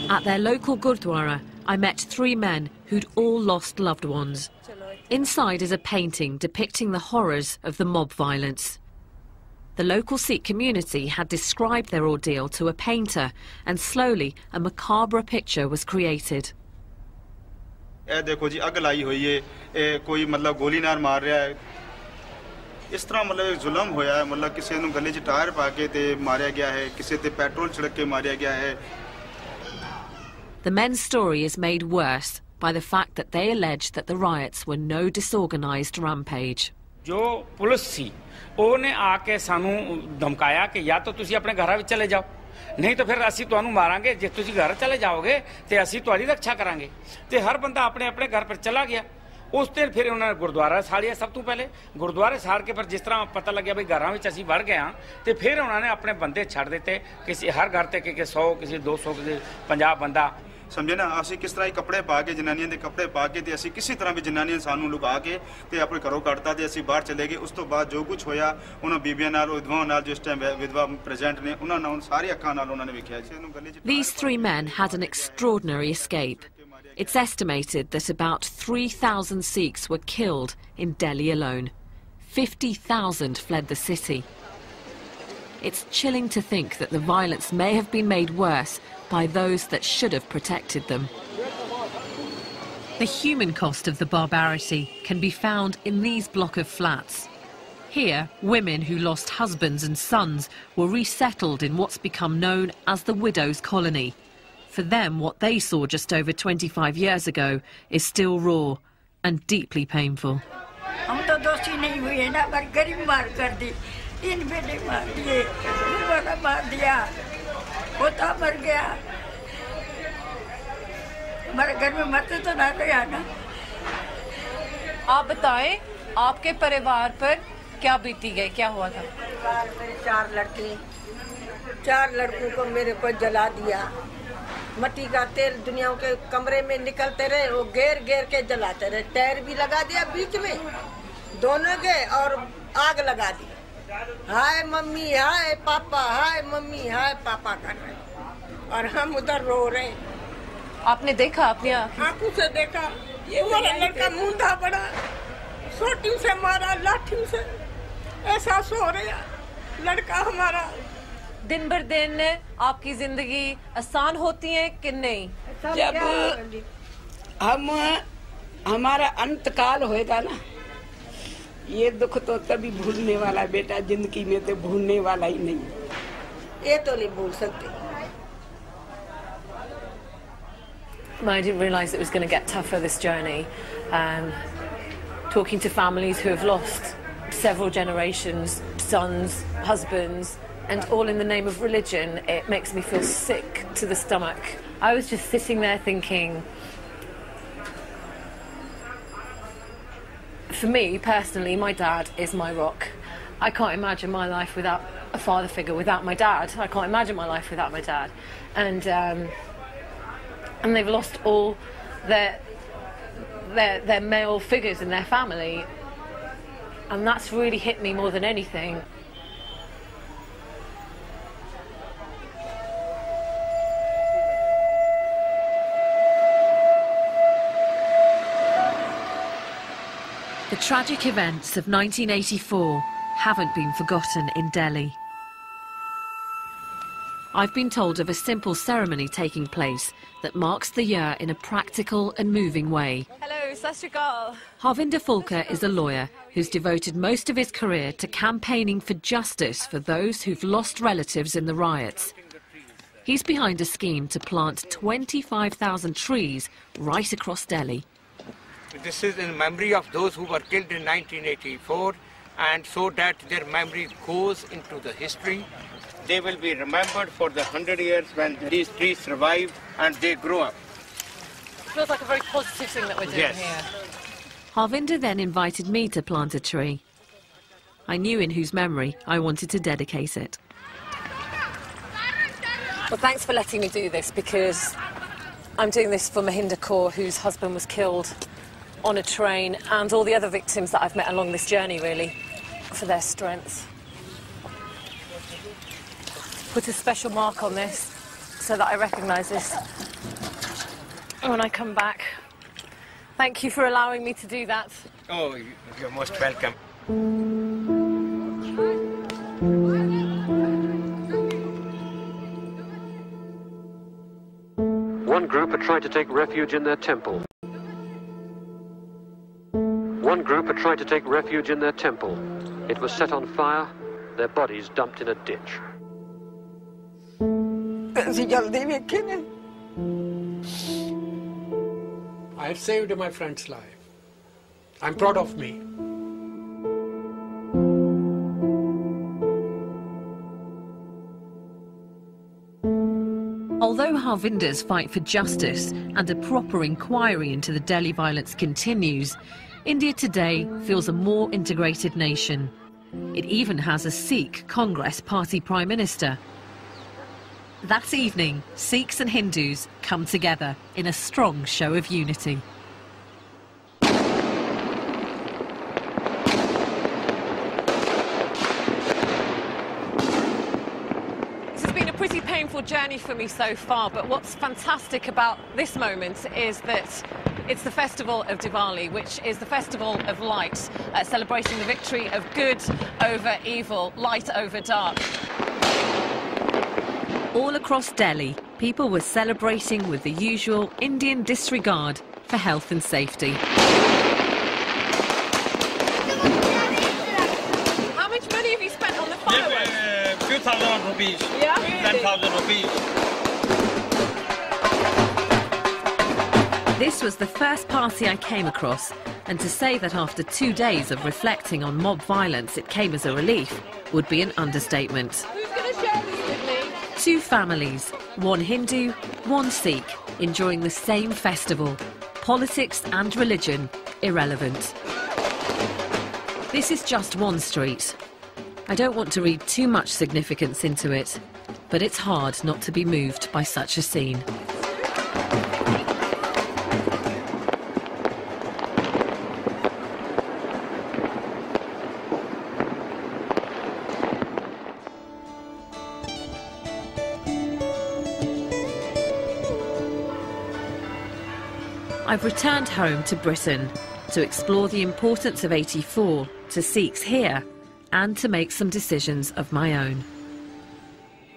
At their local Gurdwara, I met 3 men who'd all lost loved ones. Inside is a painting depicting the horrors of the mob violence. The local Sikh community had described their ordeal to a painter, and slowly a macabre picture was created. ਇਹ ਦੇਖੋ ਜੀ ਅੱਗ ਲਾਈ ਹੋਈ ਏ ਇਹ ਕੋਈ ਮਤਲਬ ਗੋਲੀ ਨਾਲ ਮਾਰ ਰਿਹਾ ਹੈ ਇਸ ਤਰ੍ਹਾਂ ਮਤਲਬ ਜ਼ੁਲਮ ਹੋਇਆ ਹੈ ਮਤਲਬ ਕਿਸੇ ਨੂੰ ਗਲੇ 'ਚ ਟਾਇਰ ਪਾ ਕੇ ਤੇ ਮਾਰਿਆ ਗਿਆ ਹੈ ਕਿਸੇ ਤੇ ਪੈਟਰੋਲ ਛਿੜਕ ਕੇ ਮਾਰਿਆ ਗਿਆ ਹੈ The men's story is made worse by the fact that they alleged that the riots were no disorganized rampage. जो पुलिस सी ਉਹਨੇ ਆ ਕੇ ਸਾਨੂੰ ਧਮਕਾਇਆ ਕਿ ਜਾਂ ਤਾਂ ਤੁਸੀਂ ਆਪਣੇ ਘਰਾਂ ਵਿੱਚ ਚਲੇ ਜਾਓ ਨਹੀਂ ਤਾਂ ਫਿਰ ਅਸੀਂ ਤੁਹਾਨੂੰ ਮਾਰਾਂਗੇ ਜੇ ਤੁਸੀਂ ਘਰ ਚਲੇ ਜਾਓਗੇ ਤੇ ਅਸੀਂ ਤੁਹਾਡੀ ਰੱਖਿਆ ਕਰਾਂਗੇ ਤੇ ਹਰ ਬੰਦਾ ਆਪਣੇ ਆਪਣੇ ਘਰ ਪਰ ਚਲਾ ਗਿਆ ਉਸ ਤੇ ਫਿਰ ਉਹਨਾਂ ਨੇ ਗੁਰਦੁਆਰਾ ਸਾੜਿਆ ਸਭ ਤੋਂ ਪਹਿਲੇ ਗੁਰਦੁਆਰੇ ਸਾੜ ਕੇ ਫਿਰ ਜਿਸ ਤਰ੍ਹਾਂ ਪਤਾ ਲੱਗਿਆ ਬਈ ਘਰਾਂ ਵਿੱਚ ਅਸੀਂ ਵੜ ਗਏ ਹਾਂ ਤੇ ਫਿਰ ਉਹਨਾਂ ਨੇ ਆਪਣੇ ਬੰਦੇ ਛੱਡ ਦਿੱਤੇ ਕਿਸੇ ਹਰ ਘਰ ਤੇ ਕਿ 100 ਕਿਸੇ 200 ਕਿਸੇ 50 ਬੰਦਾ समझे ना असी किस तरह कपड़े पा के जनानियां दे कपड़े पा के ते असी किसी तरह भी जनानियां सानू लुका के ते अपने घरों कटता ते असी बाहर चले गए उस तो बाद जो कुछ होया उन्हां बीबियां नाल विधवाओं नाल जिस टाइम विधवा प्रेजेंट ने उन्हां नाल सारी अखां नाल उन्हां ने वेखिया These three men had an extraordinary escape. It's estimated that about 3,000 Sikhs were killed in Delhi alone. 50,000 fled the city. It's chilling to think that the violence may have been made worse by those that should have protected them. The human cost of the barbarity can be found in these block of flats. Here, women who lost husbands and sons were resettled in what's become known as the widows' colony. For them, what they saw just over 25 years ago is still raw and deeply painful. होता मर गया हमारे घर में मरते तो ना कोई आना आप बताएं आपके परिवार पर क्या बीती गई क्या हुआ था मेरे 4 लड़के 4 लड़कों को मेरे को जला दिया मट्टी का तेल दुनिया के कमरे में निकलते रहे वो घेर घेर के जलाते रहे टायर भी लगा दिया बीच में दोनों के और आग लगा दी हाय मम्मी हाय पापा हाय मम्मी हाय पापा कर रहे और हम उधर रो रहे आपने देखा अपनी आंखों से देखा ये वाला लड़का मुंडा पड़ा सोटी से मारा लाठी से ऐसा सो रहा लड़का हमारा दिन भर दिन आपकी जिंदगी आसान होती है कि नहीं जब हमारा अंतकाल होएगा ना ये दुख तो तभी भूलने वाला बेटा जिंदगी में तो भूलने वाला ही नहीं ये तो नहीं भूल सकते I didn't realise it was going to get tougher this journey. Talking to families who have lost several generations, sons, husbands, and all in the name of religion, it makes me feel sick to the stomach. I was just sitting there thinking, for me, personally, my dad is my rock. I can't imagine my life without a father figure, without my dad. I can't imagine my life without my dad. And they've lost all their male figures in their family. And that's really hit me more than anything. The tragic events of 1984 haven't been forgotten in Delhi. I've been told of a simple ceremony taking place that marks the year in a practical and moving way. Hello, Sat Shri Akal. Harvinder Fulkar is a lawyer who's devoted most of his career to campaigning for justice for those who've lost relatives in the riots. He's behind a scheme to plant 25,000 trees right across Delhi. This is in memory of those who were killed in 1984 and so that their memory goes into the history. They will be remembered for the 100 years when these trees survive and they grow up. Feels like a very positive thing that we're doing here. Harvinder then invited me to plant a tree. I knew in whose memory I wanted to dedicate it. Well, thanks for letting me do this because I'm doing this for Mahinder Kaur, whose husband was killed on a train, and all the other victims that I've met along this journey, really, for their strength. Put a special mark on this so that I recognise this when I come back. Thank you for allowing me to do that. Oh, you're most welcome. One group had tried to take refuge in their temple. One group had tried to take refuge in their temple. It was set on fire, their bodies dumped in a ditch. I have saved my friend's life. I'm proud of me. Although Harvinders fight for justice and a proper inquiry into the Delhi violence continues, India today feels a more integrated nation. It even has a Sikh Congress Party Prime Minister. That evening, Sikhs and Hindus come together in a strong show of unity. Pretty painful journey for me so far, but what's fantastic about this moment is that it's the festival of Diwali, which is the festival of light, celebrating the victory of good over evil, light over dark. All across Delhi, people were celebrating with the usual Indian disregard for health and safety. How much money have you spent on the fireworks? Few thousand rupees. Yeah? 10,000 rupees. This was the first party I came across, and to say that after 2 days of reflecting on mob violence it came as a relief would be an understatement. Who's going to share this with me? 2 families, one Hindu, one Sikh, enjoying the same festival. Politics and religion irrelevant. This is just one street. I don't want to read too much significance into it, but it's hard not to be moved by such a scene. I've returned home to Britain to explore the importance of 84 to Sikhs here and to make some decisions of my own.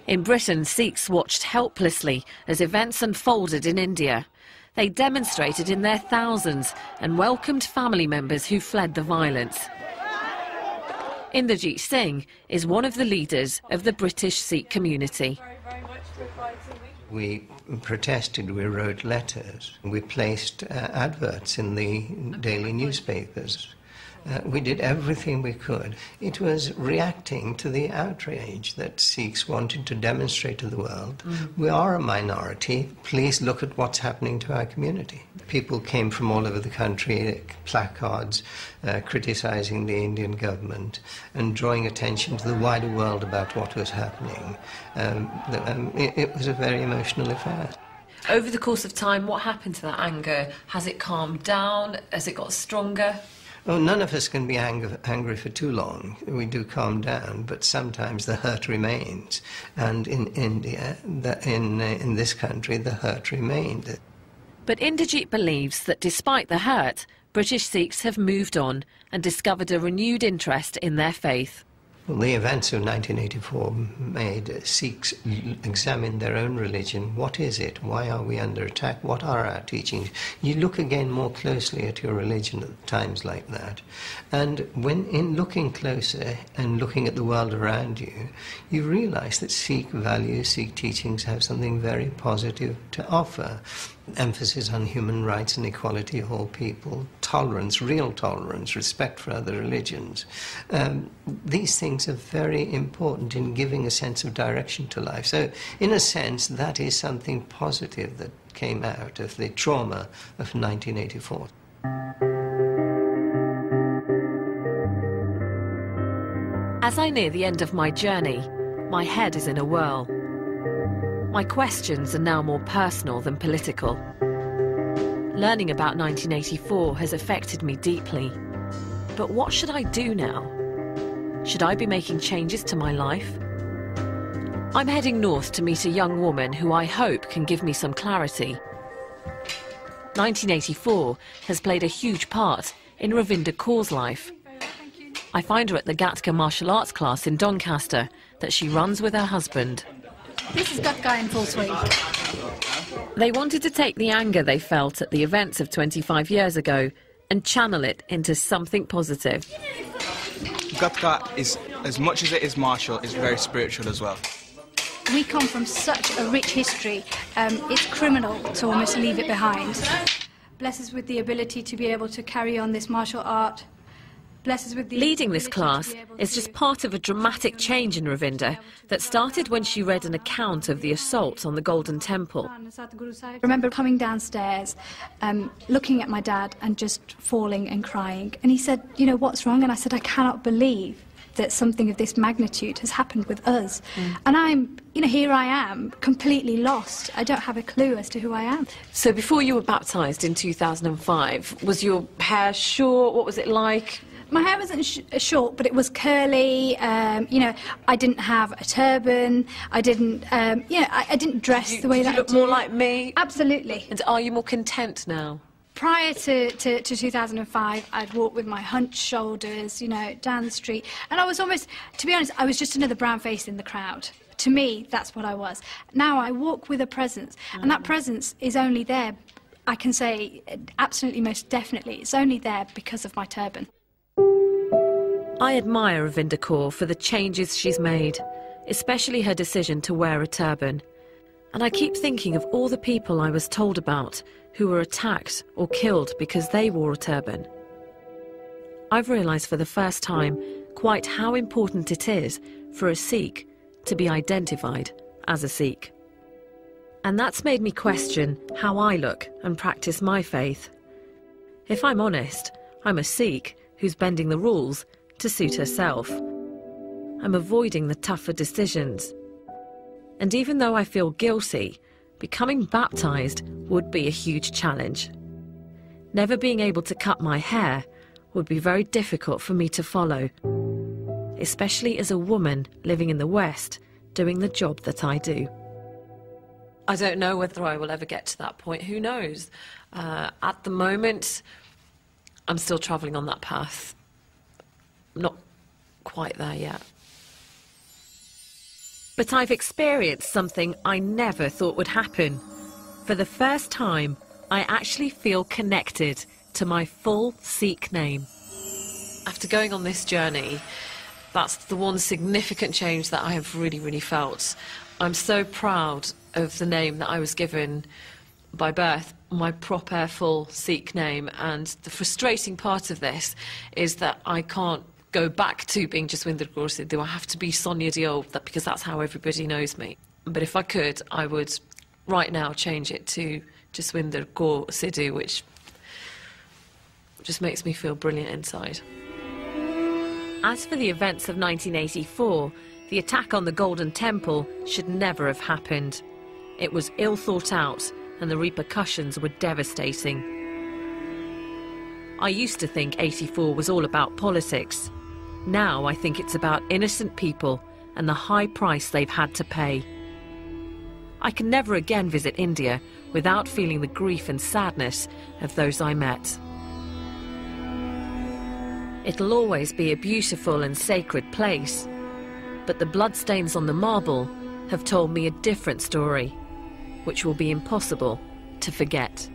In Britain, Sikhs watched helplessly as events unfolded in India. They demonstrated in their thousands and welcomed family members who fled the violence. Inderjeet Singh is one of the leaders of the British Sikh community. We protested, we wrote letters, we placed adverts in the daily newspapers. We did everything we could. It was reacting to the outrage that Sikhs wanted to demonstrate to the world. We are a minority. Please look at what's happening to our community. People came from all over the country, placards criticizing the Indian government and drawing attention to the wider world about what was happening. It was a very emotional affair. Over the course of time, what happened to that anger? Has it calmed down? Has it got stronger? Oh, none of us can be angry for too long. We do calm down, but sometimes the hurt remains. And in India, in this country, the hurt remained. But Inderjeet believes that despite the hurt, British Sikhs have moved on and discovered a renewed interest in their faith. Well, the events of 1984 made Sikhs examine their own religion. What is it? Why are we under attack? What are our teachings? You look again more closely at your religion at times like that. And when in looking closer and looking at the world around you, you realize that Sikh values, Sikh teachings have something very positive to offer. Emphasis on human rights and equality of all people, tolerance, real tolerance, respect for other religions. These things are very important in giving a sense of direction to life. So, in a sense, that is something positive that came out of the trauma of 1984. As I near the end of my journey, my head is in a whirl. My questions are now more personal than political. Learning about 1984 has affected me deeply. But what should I do now? Should I be making changes to my life? I'm heading north to meet a young woman who I hope can give me some clarity. 1984 has played a huge part in Ravinder Kaur's life. I find her at the Gatka martial arts class in Doncaster that she runs with her husband. This is Gatka in full swing. They wanted to take the anger they felt at the events of 25 years ago and channel it into something positive. Gatka is, as much as it is martial, is very spiritual as well. We come from such a rich history, it's criminal to almost leave it behind. Bless us with the ability to be able to carry on this martial art. Bless us with the Leading this class is just part of a dramatic change in Ravinda that started when she read an account of the assault on the Golden Temple. I remember coming downstairs, looking at my dad and just falling and crying. And he said, you know, what's wrong? And I said, I cannot believe that something of this magnitude has happened with us. And I'm, you know, here I am, completely lost. I don't have a clue as to who I am. So before you were baptised in 2005, was your hair short? What was it like? My hair wasn't short, but it was curly. You know, I didn't have a turban. I didn't, you know, I didn't dress the way that I do. Did you look more like me? Absolutely. And are you more content now? Prior to 2005, I'd walk with my hunched shoulders, you know, down the street. And I was almost, to be honest, I was just another brown face in the crowd. To me, that's what I was. Now I walk with a presence, and that presence is only there, I can say, absolutely, most definitely, it's only there because of my turban. I admire Ravinda Kaur for the changes she's made, especially her decision to wear a turban. And I keep thinking of all the people I was told about who were attacked or killed because they wore a turban. I've realised for the first time quite how important it is for a Sikh to be identified as a Sikh. And that's made me question how I look and practice my faith. If I'm honest, I'm a Sikh who's bending the rules to suit herself. I'm avoiding the tougher decisions. And even though I feel guilty, becoming baptised would be a huge challenge. Never being able to cut my hair would be very difficult for me to follow, especially as a woman living in the West doing the job that I do. I don't know whether I will ever get to that point. Who knows? At the moment, I'm still travelling on that path. Not quite there yet. But I've experienced something I never thought would happen. For the first time, I actually feel connected to my full Sikh name. After going on this journey, that's the one significant change that I have really felt. I'm so proud of the name that I was given by birth, my proper full Sikh name, and the frustrating part of this is that I can't go back to being Jaswinder Kaur Sidhu. I have to be Sonia Diol, because that's how everybody knows me. But if I could, I would right now change it to Jaswinder Kaur Sidhu, which just makes me feel brilliant inside. As for the events of 1984, the attack on the Golden Temple should never have happened. It was ill thought out, and the repercussions were devastating. I used to think 84 was all about politics. Now I think it's about innocent people and the high price they've had to pay. I can never again visit India without feeling the grief and sadness of those I met. It'll always be a beautiful and sacred place, but the bloodstains on the marble have told me a different story, which will be impossible to forget.